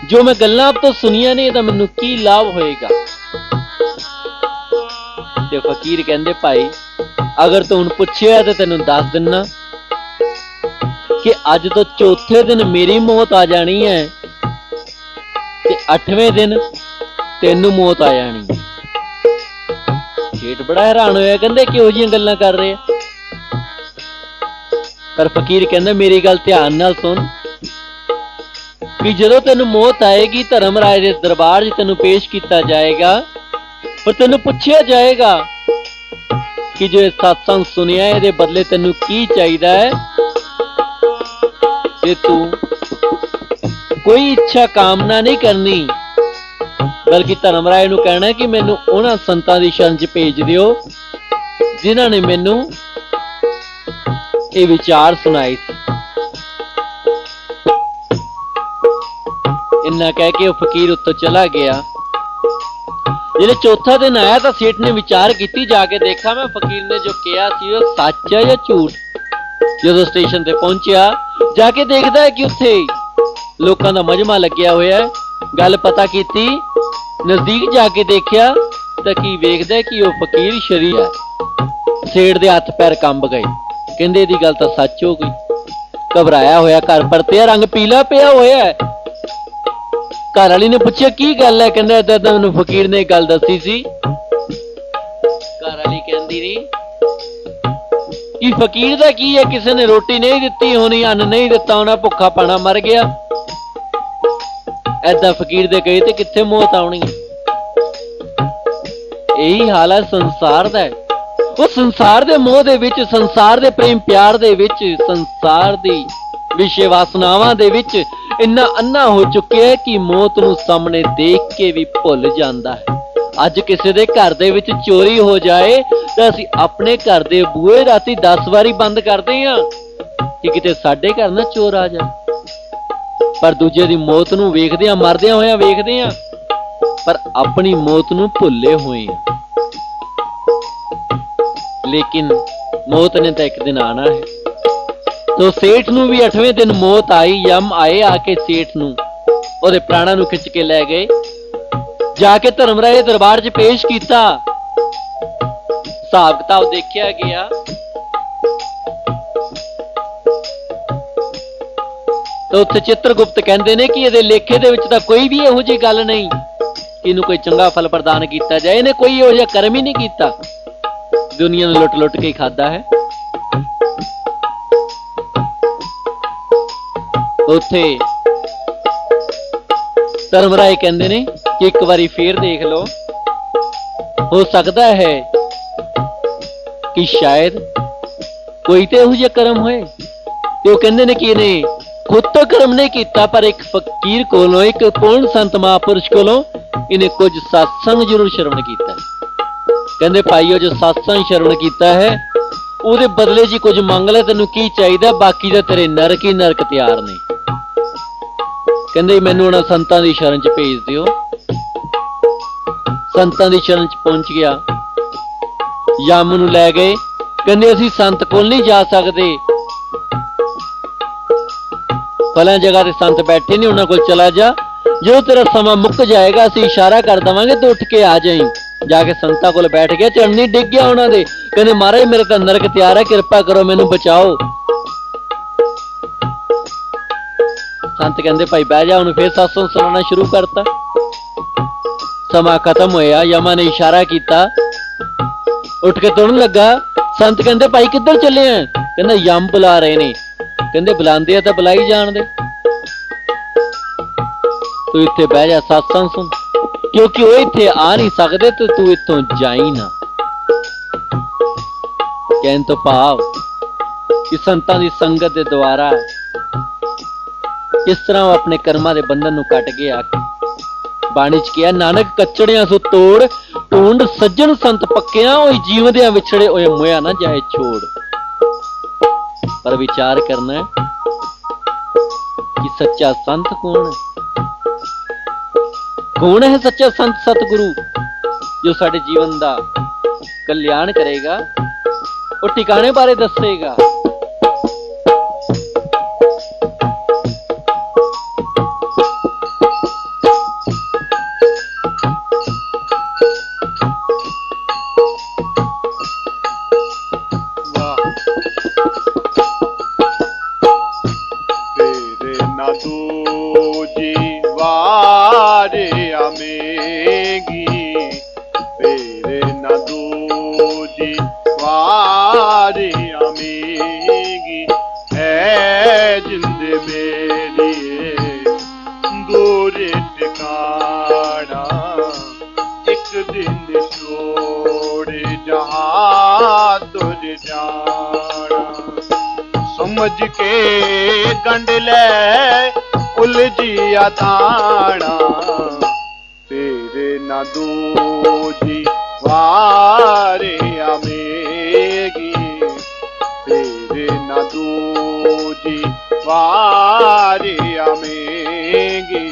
जो मैं गल्लां आप तो सुनिया ने, मैनूं की लाभ होएगा। ते फकीर कहंदे भाई अगर तू हुण पुछया ते तैनूं दस दिना कि अज तो चौथे दिन मेरी मौत आ जानी है ते 8वें दिन तैनूं मौत आ जानी है। सेठ बड़ा हैरान होया, कहंदे किहो जिहियां गल्लां कर रहे। पर फकीर कहंदा मेरी गल ध्यान नाल सुन कि जदों तैनूं मौत आएगी, धर्मराज दे दरबार 'च तैनूं पेश किया जाएगा, पर तैनूं पुछया जाएगा कि जो सत्संग सुनिया इहदे बदले तैनूं की चाहिदा है, ते तू कोई इच्छा कामना नहीं करनी, बल्कि धर्मराज नूं कहना कि मैनूं उन्हां संतां दी शरण 'च भेज दिओ जिन्हां ने मैनूं ये विचार सुनाए। इन्ना कह के वो फकीर उत्तों चला गया। जिले चौथा दिन आया तो सेठ ने विचार की, जाके देखा मैं फकीर ने जो कहा सी वो सच है या झूठ। जो स्टेशन ते पहुंचा जाके देखता है कि उत्थे लोगों का मजमा लग्या होया है। गल पता की, नजदीक जाके देखा तो की वेखदा कि वो फकीर शरीर है। सेठ दे हथ पैर कंब गए, कहंदे इहदी गल तां सच हो गई। घबराया होया घर परतिया, रंग पीला पिया होया है। घर वाली ने पूछा की गल है, कहंदा मैनूं फकीर ने गल दसी सी। घर वाली कहंदी रही कि फकीर दा की है, किसी ने रोटी नहीं दिती होनी, अन्न नहीं दिता होना, भुखा पाना मर गया। ऐदा फकीर दे गए ते कित्थे मौत आउणी है। यही हाल है संसार दा। वो संसार दे मोह दे विच, संसार दे प्रेम प्यार दे विच, संसार दी विषय वासनावां दे विच इन्ना अन्ना हो चुके है कि मौत नूं सामने देख के भी भुल जांदा है। अज किसी दे घर दे विच चोरी हो जाए तो असीं अपने घर दे बूहे राती 10 वारी बंद करदे हां कि किते साडे घर ना चोर आ जाए, पर दूजे दी मौत नूं वेखदियां मरदियां होइयां वेखदे हां, पर अपनी मौत नूं भुल्ले होए हां। लेकिन मौत ने तो एक दिन आना है। तो सेठ नूं भी 8वें दिन मौत आई। यम आए, आके सेठ नूं ओहदे प्राणा नूं खिच के लै गए। जाके धर्मराज दरबार च पेश किया। हिसाब किताब देखिया गया। तो उत्थे चित्रगुप्त कहंदे ने कि इहदे लेखे दे विच तां कोई भी इहो जी गल नहीं कि इहनूं कोई चंगा फल प्रदान किया जाए। इहने कोई इहो जिहा कर्म ही नहीं किया, दुनिया ने लुट लुट के ही खादा है। उत्थे धर्मराज कहंदे ने कि एक बारी फिर देख लो, हो सकता है कि शायद कोई तो इहो जिहा कर्म होए। ते ओह कहंदे ने कि इहने खुद तो कर्म नहीं किया, पर एक फकीर कोलों, एक पूर्ण संत महापुरुष कोलों इन्हें कुछ सत्संग जरूर श्रवण किया। कहंदे भाईओ जो सत्संग श्रवण किया है ਉਹਦੇ बदले जी कुछ मंग ले, तेनों की चाहिए, बाकी तो तेरे नरक ही नरक तैयार ने। कहंदे मैनूं उन्हां संतां दी शरण च भेज दिओ। संतां दी शरण च पहुंच गया। यम नूं लै गए। कहंदे असीं संत कोल नहीं जा सकदे, फलां जगह ते संत बैठे नहीं, उन्हां कोल चला जा। जो तेरा समा मुक जाएगा असीं इशारा कर देवांगे तो उठ के आ जाई। जाके संतां कोल बैठ गया, चढ़नी डिग गया उन्हां दे। कहंदे महाराज मेरा तां नरक तैयार है, किरपा करो मैनूं बचाओ। संत कहंदे भाई बह जा। उन्हें फिर सत्संग सुनाना शुरू करता। समा खत्म होया। यमा ने इशारा किया, उठ के तुरन लगा। संत कहंदे भाई किधर चले हैं? कहंदा यम बुला रहे ने। कहंदे बुलांदे तां बुलाई जाण दे, तू इत्थे बह जा सत्संग सुन, क्योंकि वो इत्थे आ नहीं सकते तो तू इत्थों जाई ना। कहन तो भाव कि संतां दी संगत दे द्वारा किस तरह वो अपने कर्मां दे बंधन नूं कट गया। बाणी च किया, नानक कचड़ियां सो तोड़, ढूंढ सज्जन संत पक्कियां, ओए जीवदियां विछड़े ओए मोया ना जाए छोड़। पर विचार करना है कि सच्चा संत कौन है? कौन है सच्चा संत सतगुरु जो साडे जीवन दा कल्याण करेगा, वो ठिकाने बारे दसेगा। समझ के गंड ले उलझिया ताना, तेरे न दूजी वारे आमेगी, तेरे न दूजी वारे आमेगी,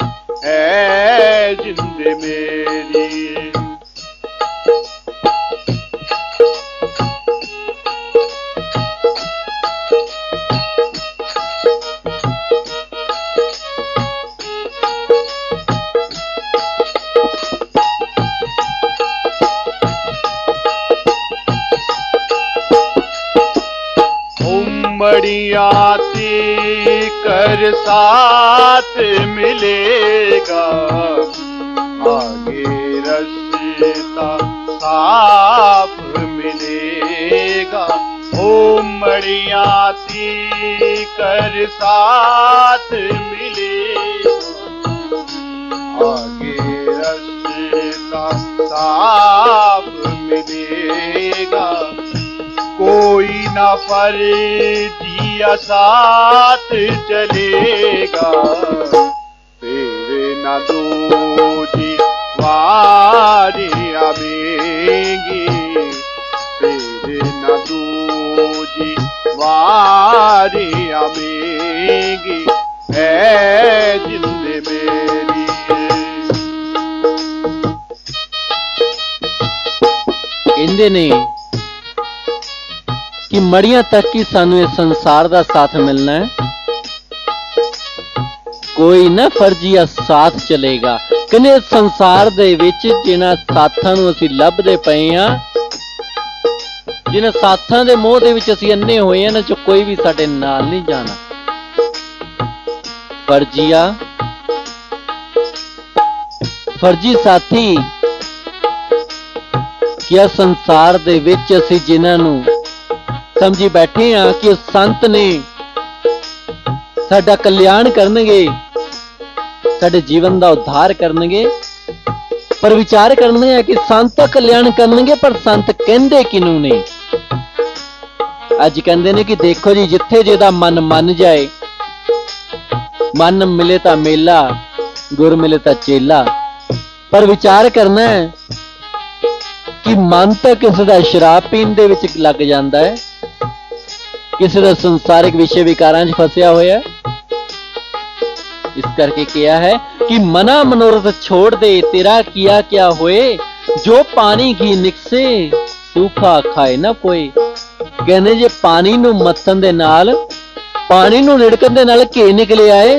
है जिंद मेरी। मड़ियाती कर साथ मिलेगा, आगे रास्ता साफ मिलेगा। ओ बड़ियाती कर साथ मिले, आगे रास्ता साफ मिलेगा। कोई न फर्जिया साथ चलेगा, फिर न दूजी वारी आवेगी, फिर न दूजी वारी आवेगी, है जिंदे मेरी। कहते ने कि मड़ियां तक ही सानू इस संसार का साथ मिलना है, कोई ना फर्जिया साथ चलेगा। कहने संसार दे विच जिन्हां साथां नूं असीं लभदे पए हां, जिन्हां साथां दे मोह दे विच असीं अन्ने होए हां, इन्हां चों कोई भी साडे नाल नहीं जाना। फर्जिया फर्जी साथी क्या संसार दे विच असीं जिन्हां नूं समझी बैठे हां कि संत ने साडा कल्याण करनगे, साडे जीवन का उद्धार करनगे, पर विचार करना है कि संत तो कल्याण करनगे पर संत कहंदे किनू ने। अज कहंदे ने कि देखो जी जिथे जिहदा मन मन जाए, मन मिले ता मेला, गुर मिले ता चेला। पर विचार करना है कि मन तो किसी का शराब पीण दे विच लग जाता है, किसी का संसारिक विषय विकारां च फसिया होया है। इस करके किया है कि मना मनोरथ छोड़ दे, तेरा किया क्या होए, जो पानी घी निकसे सूखा खाए ना कोई। कहने जे पानी नू मत्थन दे नाल, पानी नू निड़कन दे नाल घी निकले आए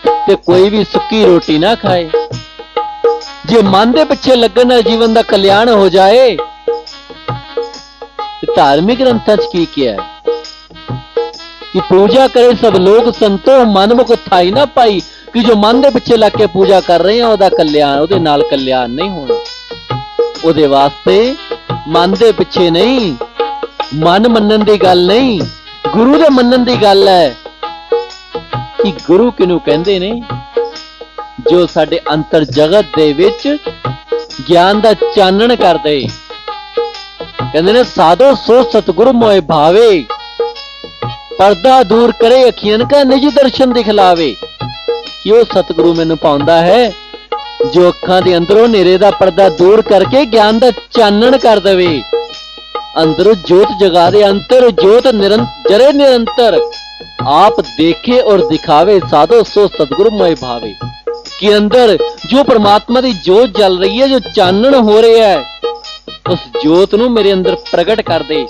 ते कोई भी सुक्की रोटी ना खाए। जे मन दे पिछे लगन नाल जीवन दा कल्याण हो जाए, धार्मिक ग्रंथां च की किया है कि पूजा करे सब लोग संतो, मन मुख थाई ना पाई। कि जो मन दे पिछे लग के पूजा कर रहे हैं ओदा कल्याण, ओदे नाल कल्याण नहीं होना। ओदे वास्ते मन दे पिछे नहीं, मन मनन दी गल नहीं, गुरु दे मनन दी गल है। कि गुरु किनू कहंदे ने, जो साडे अंतर जगत दे विच ज्ञान दा चानण कर दे। कहंदे ने साधो सो सतगुरु मोए भावे, पर्दा दूर करे अखियन का निज दर्शन दिखलावे। कि वो सतगुरु मैनू पाउंदा है जो अखां दे अंदरों नेरे दा पर्दा दूर करके ज्ञान दा चानण कर देवे, अंदरों जोत जगा दे, अंतर जोत जरे निरंतर आप देखे और दिखावे। साधो सो सतगुरु मोए भावे। कि अंदर जो परमात्मा की जोत जल रही है, जो चानण हो रहा है, उस जोत नू मेरे अंदर प्रकट कर दे।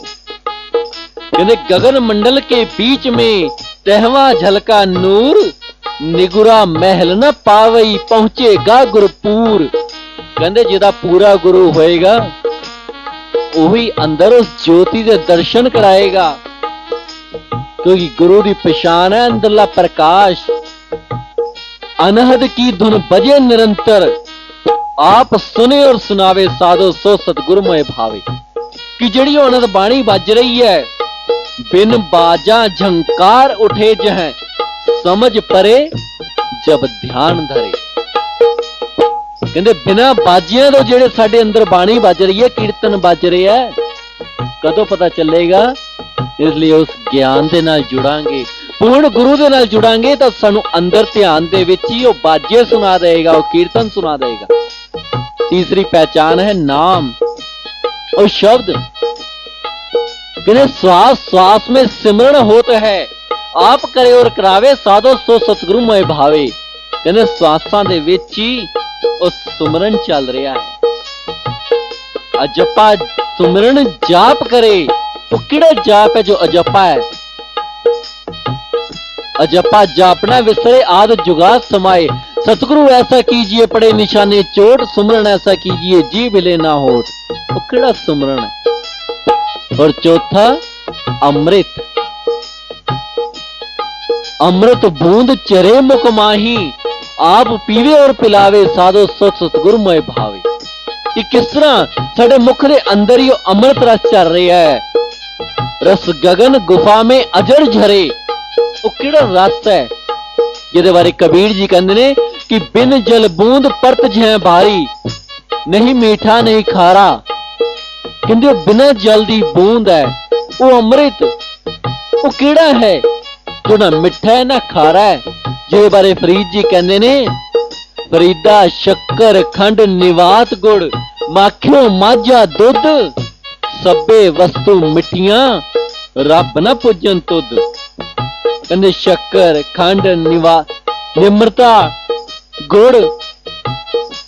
कहते गगन मंडल के बीच में तहवा झलका नूर, निगुरा महल न पावई पहुंचेगा गुरपुर। कहते जिदा पूरा गुरु होएगा वही अंदर उस ज्योति के दर्शन कराएगा, क्योंकि गुरु की पहचान है अंदरला प्रकाश। अनहद की धुन बजे निरंतर, आप सुने और सुनावे, साधो सो सतगुरु मोए भावे। कि जिहड़ी अनहद बाणी बज रही है, बिन बाजा झंकार उठे जह, समझ परे जब ध्यान धरे। कहते बिना बाजियां तो जेड़े साडे अंदर बाणी बज रही है, कीर्तन बज रहा है, कदों पता चलेगा। इसलिए उस ज्ञान दे नाल जुड़ांगे, पूर्ण गुरु दे नाल जुड़ांगे, तो सानू अंदर ध्यान दे विच ही वो बाजे सुना देगा, वो कीर्तन सुना देगा। तीसरी पहचान है नाम और शब्द। कहते श्वास श्वास में सिमरण होता है, आप करे और करावे, साधो सो सतगुरु मोए भावे। कहते श्वासां दे विच ही उस सुमरन चल रहा है। अजपा सुमरन जाप करे, तो किड़ा जाप है जो अजपा है। अजपा जापना विसरे आद जुगा समाए, सतगुरु ऐसा कीजिए पड़े निशाने चोट, सुमरन ऐसा कीजिए जी मिले ना होठ। वो किड़ा सुमरन है। और चौथा अमृत। अमृत बूंद चरे मुख माही, आप पीवे और पिलावे, साधो सत सतगुरु मोए भावे। कि किस तरह साडे मुख दे अंदर ही अमृत रस चल रहा है। रस गगन गुफा में अजर झरे। ਉਹ ਕਿਹੜਾ ਰਸ ਹੈ ਜਿਹਦੇ ਬਾਰੇ ਕਬੀਰ ਜੀ ਕਹਿੰਦੇ ਨੇ ਕਿ ਬਿਨ ਜਲ ਬੂੰਦ ਪਰਤ ਜੈ ਭਾਰੀ, ਨਹੀਂ ਮੀਠਾ ਨਹੀਂ ਖਾਰਾ। ਕਹਿੰਦੇ ਉਹ ਬਿਨਾਂ ਜਲ ਦੀ ਬੂੰਦ ਹੈ, ਉਹ ਅੰਮ੍ਰਿਤ। ਉਹ ਕਿਹੜਾ ਹੈ ਜੋ ਨਾ ਮਿੱਠਾ ਹੈ ਨਾ ਖਾਰਾ ਹੈ, ਜਿਹਦੇ ਬਾਰੇ ਫਰੀਦ ਜੀ ਕਹਿੰਦੇ ਨੇ ਫਰੀਦਾ ਸ਼ੱਕਰ ਖੰਡ ਨਿਵਾਤ ਗੁੜ, ਮਾਖਿਓ ਮਾਝਾ ਦੁੱਧ, ਸਭੇ ਵਸਤੂ ਮਿੱਠੀਆਂ ਰੱਬ ਨਾ ਪੁੱਜਣ ਤੁਧ। ਕਹਿੰਦੇ ਸ਼ੱਕਰ ਖੰਡ ਨਿਮਰਤਾ ਗੁੜ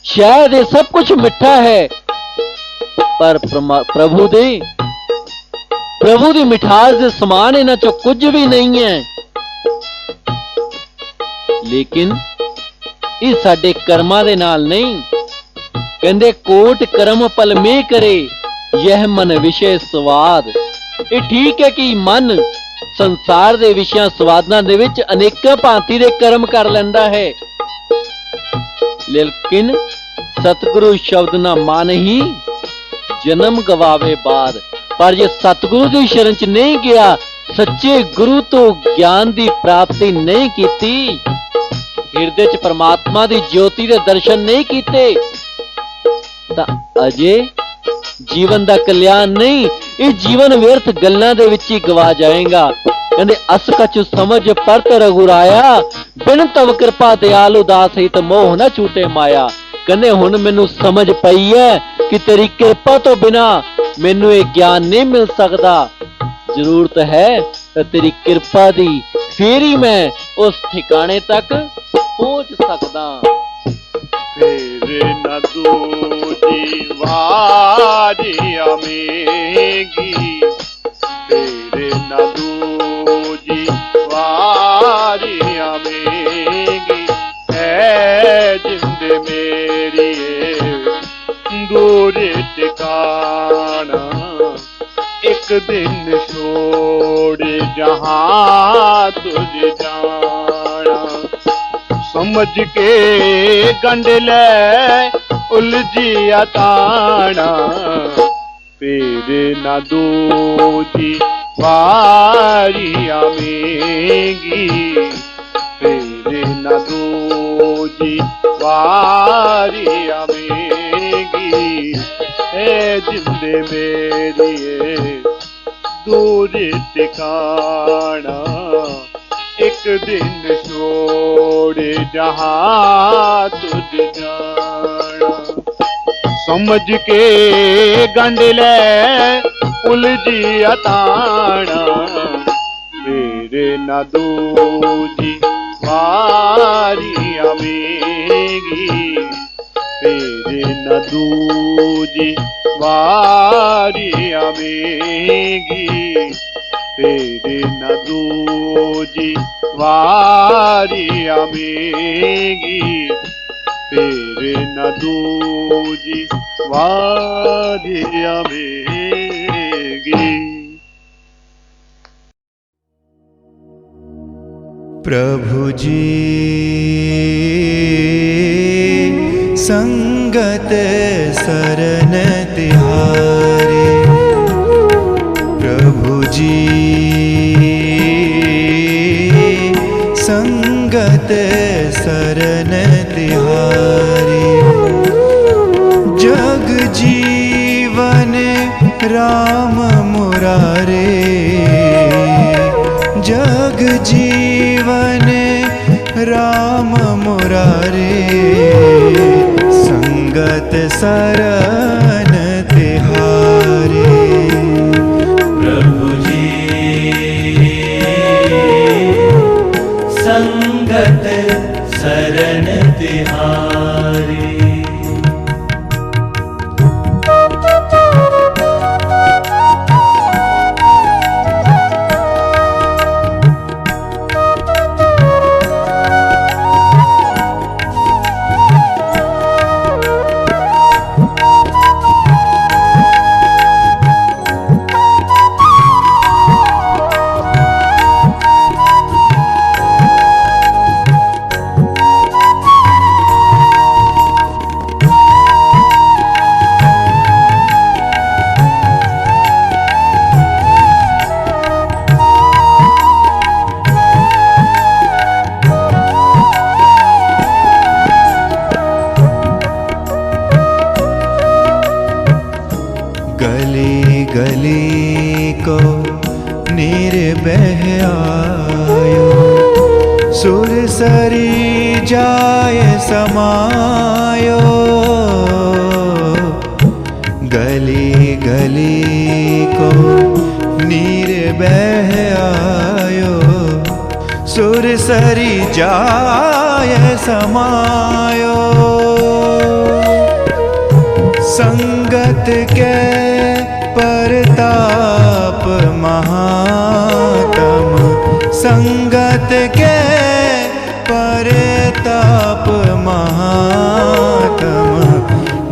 ਸ਼ਾਇਦ ਇਹ ਸਭ ਕੁਝ ਮਿੱਠਾ ਹੈ, ਪਰ ਪ੍ਰਭੂ ਦੀ ਮਿਠਾਸ ਦੇ ਸਮਾਨ ਇਹਨਾਂ ਚੋਂ ਕੁਝ ਵੀ ਨਹੀਂ ਹੈ। ਲੇਕਿਨ ਇਹ ਸਾਡੇ ਕਰਮਾਂ ਦੇ ਨਾਲ ਨਹੀਂ। ਕਹਿੰਦੇ ਕੋਟ ਕਰਮ ਪਲ ਮੇ ਕਰੇ, ਯਹ ਮਨ ਵਿਸ਼ੇ ਸਵਾਦ। ਇਹ ਠੀਕ ਹੈ ਕਿ ਮਨ ਸੰਸਾਰ ਦੇ ਵਿਸ਼ਿਆਂ ਸਵਾਦਾਂ ਦੇ ਵਿੱਚ ਅਨੇਕਾਂ ਭਾਂਤੀ ਦੇ ਕਰਮ ਕਰ ਲੈਂਦਾ ਹੈ, ਲੇਕਿਨ ਸਤਿਗੁਰੂ ਸ਼ਬਦ ਨਾ ਮਾਨਹੀ ਜਨਮ ਗਵਾਵੇ ਬਾਦ। ਪਰ ਜੇ ਸਤਿਗੁਰੂ ਦੀ ਸ਼ਰਨ ਚ ਨਹੀਂ ਗਿਆ, ਸੱਚੇ ਗੁਰੂ ਤੋਂ ਗਿਆਨ ਦੀ ਪ੍ਰਾਪਤੀ ਨਹੀਂ ਕੀਤੀ, ਹਿਰਦੇ ਚ ਪਰਮਾਤਮਾ ਦੀ ਜੋਤੀ ਦੇ ਦਰਸ਼ਨ ਨਹੀਂ ਕੀਤੇ, ਤਾਂ ਅਜੇ ਜੀਵਨ ਦਾ ਕਲਿਆਣ ਨਹੀਂ, ਇਹ ਜੀਵਨ ਵਿਅਰਥ ਗੱਲਾਂ ਦੇ ਵਿੱਚ ਹੀ ਗਵਾ ਜਾਏਗਾ। ਕਹਿੰਦੇ ਅਸ ਕਛੁ ਸਮਝ ਪਰਤ ਰਘੁਰਾਇਆ, ਬਿਨ ਤਵ ਕਿਰਪਾ ਦਿਆਲ ਉਦਾਸ ਹਿਤ ਮੋਹ ਨਾ ਛੂਟੇ ਮਾਇਆ। ਕਹਿੰਦੇ ਹੁਣ ਮੈਨੂੰ ਸਮਝ ਪਈ ਹੈ ਕਿ ਤੇਰੀ ਕਿਰਪਾ ਤੋਂ ਬਿਨਾ ਮੈਨੂੰ ਇਹ ਗਿਆਨ ਨਹੀਂ ਮਿਲ ਸਕਦਾ। ਜ਼ਰੂਰਤ ਹੈ ਤਾਂ ਤੇਰੀ ਕਿਰਪਾ ਦੀ, ਫੇਰ ਹੀ ਮੈਂ ਉਸ ਠਿਕਾਣੇ ਤੱਕ ਪਹੁੰਚ ਸਕਦਾ। ਫੇਰ ਨਾ ਦੂਜੀ ਵਾਰੀ ਆਵੇਗੀ, ਫੇਰ ਨਾ ਦੂਜੀ ਵਾਰੀ ਆਵੇਗੀ, ਹੈ ਜਿੰਦ ਮੇਰੀ ਦੂਰ ਟਿਕਾਣਾ, ਇੱਕ ਦਿਨ ਛੋੜ ਜਹਾਂ ਤੁਝ ਜਾਣਾ। ਸਮਝ ਕੇ ਗੰਢ ਲੈ ਉਲਝਿਆ ਤਾਣਾ, ਫੇਰ ਨਾ ਦੂਜੀ ਵਾਰੀ ਆਵੇਗੀ, ਫੇਰ ਨਾ ਦੂਜੀ ਵਾਰੀ ਆਵੇਗੀ, ਏ ਜਿੰਦੇ ਮੇਰੀਏ ਦੂਰ ਟਿਕਾਣਾ, ਇੱਕ ਦਿਨ ਛੋੜ ਜਹਾਂ ਤੁਝ ਜਾਣਾ। ਸਮਝ ਕੇ ਗੰਢ ਲੈ ਉਲਝਿਆ ਤਾਣਾ, ਫੇਰ ਨਾ ਦੂਜੀ ਵਾਰੀ ਆਵੇਗੀ, ਫੇਰ ਨਾ ਦੂਜੀ ਵਾਰੀ ਆਵੇਗੀ, ਫੇਰ ਨਾ ਦੂਜੀ ਵਾਰੀ ਆਵੇਗੀ, ਫੇਰ ਨਾ ਦੂਜੀ ਵਾਰੀ ਆਵੇਗੀ। प्रभु जी संगत सरन तिहारे, प्रभु जी संगत सरन तिहारे, जग जीवन राम मुरारे, जग जीवन राम मुरारे, संगत सरन तिहारे। प्रभु जी संगत सरन तिहारे। गली गली को निर्बह आयो, सुरसरी जाय समायो। गली गली को निर्बह आयो, सुरसरी जाय समायो। संगत के परताप महातम, संगत के परताप महातम।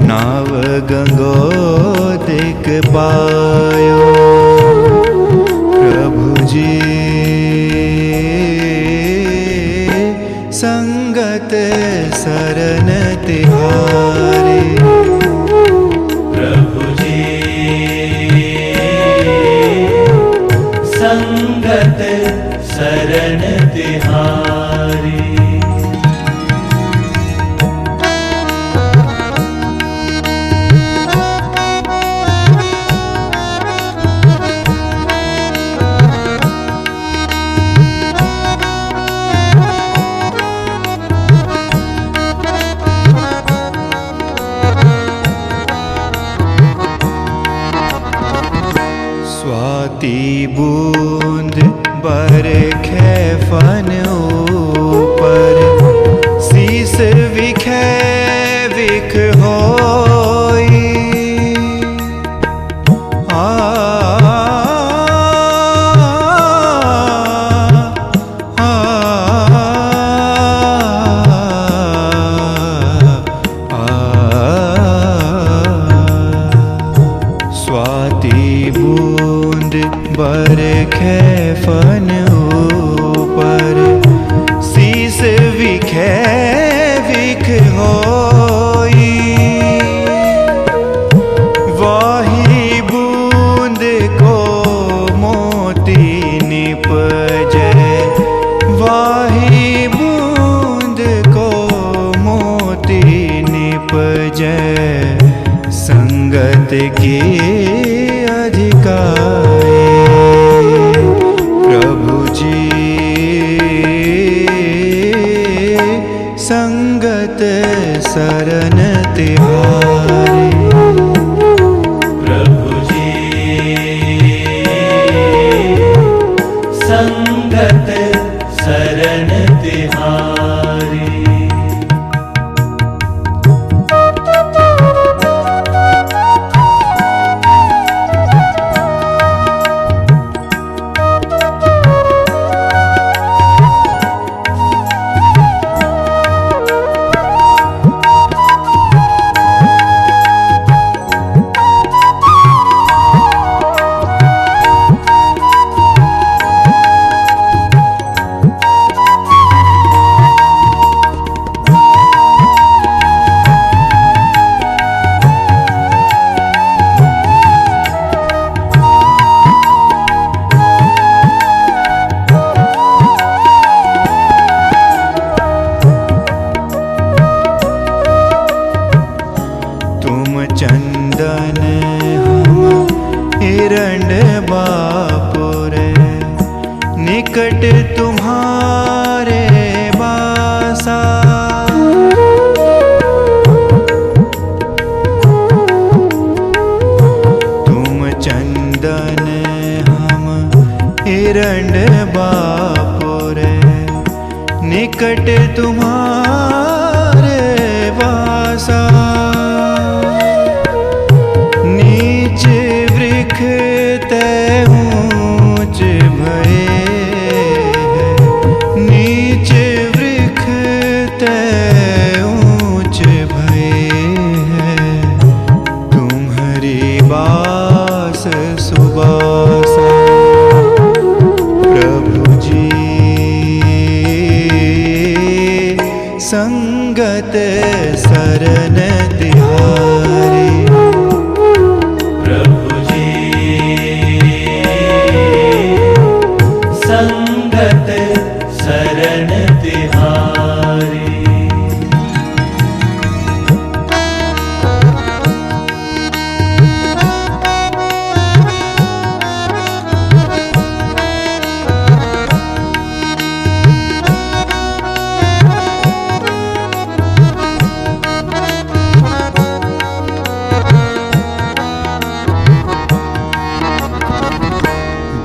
नाव गंगोदिक पायो, प्रभु जी संगत शरण तिहारी। प्रभु जी संगत शरण तिहारी। स्वाति बूंद बरखे फन ऊपर, शीस विखे विख होई। आ स्वाति बूंद बरखे फन ऊपर, शीस विखे विख होई। वही बूंद को मोती निपजे, वही बूंद को मोती निपजे। संगत की अधिकारी, प्रभु जी संगत शरण तिहारी। प्रभु जी संगत शरण तिहारी। चंदन हम हिरण्य बापुर, निकट तुम्हारे बासा। तुम चंदन हम हिरण्य बापुर, निकट तुम्हारे बासा। नीच वृक्ष ते ऊंच भये, नीच वृक्ष ते ऊंच भये। तुम्हारी बास सुबासा, प्रभु जी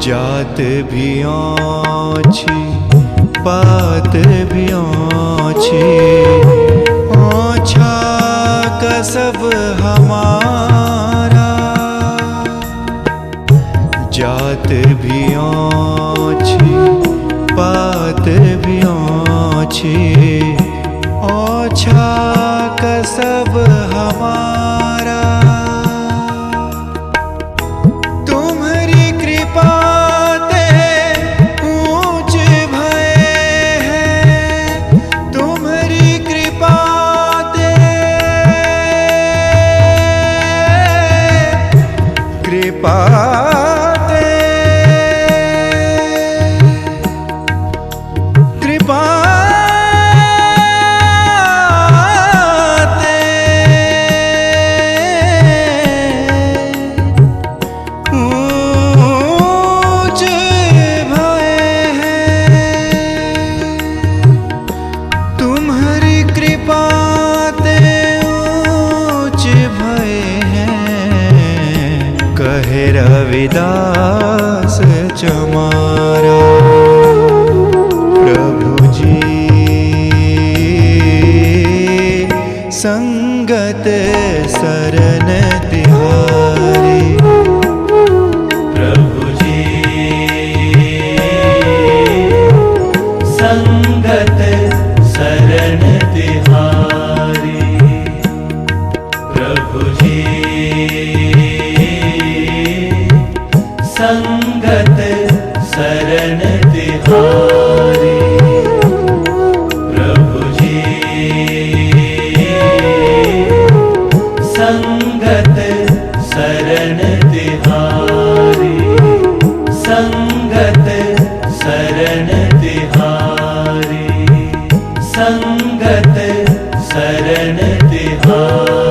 जात भी आँची पात भी आँची, ओछा का सब हमारा। जात भी आँची पात भी आँची, ओछा का सब हमारा। तुम्हारी कृपा ते ऊंच भये हैं, तुम्हारी कृपा ते कृपा ते कृपा रविदास चमारा। प्रभु जी संगत शरण तिहारी। प्रभु जी संगत शरण तिहारी। प्रभु जी संगत शरण तिहारी। प्रभु जी संगत शरण तिहारी। संगत शरण तिहारी। संगत शरण तिहारी।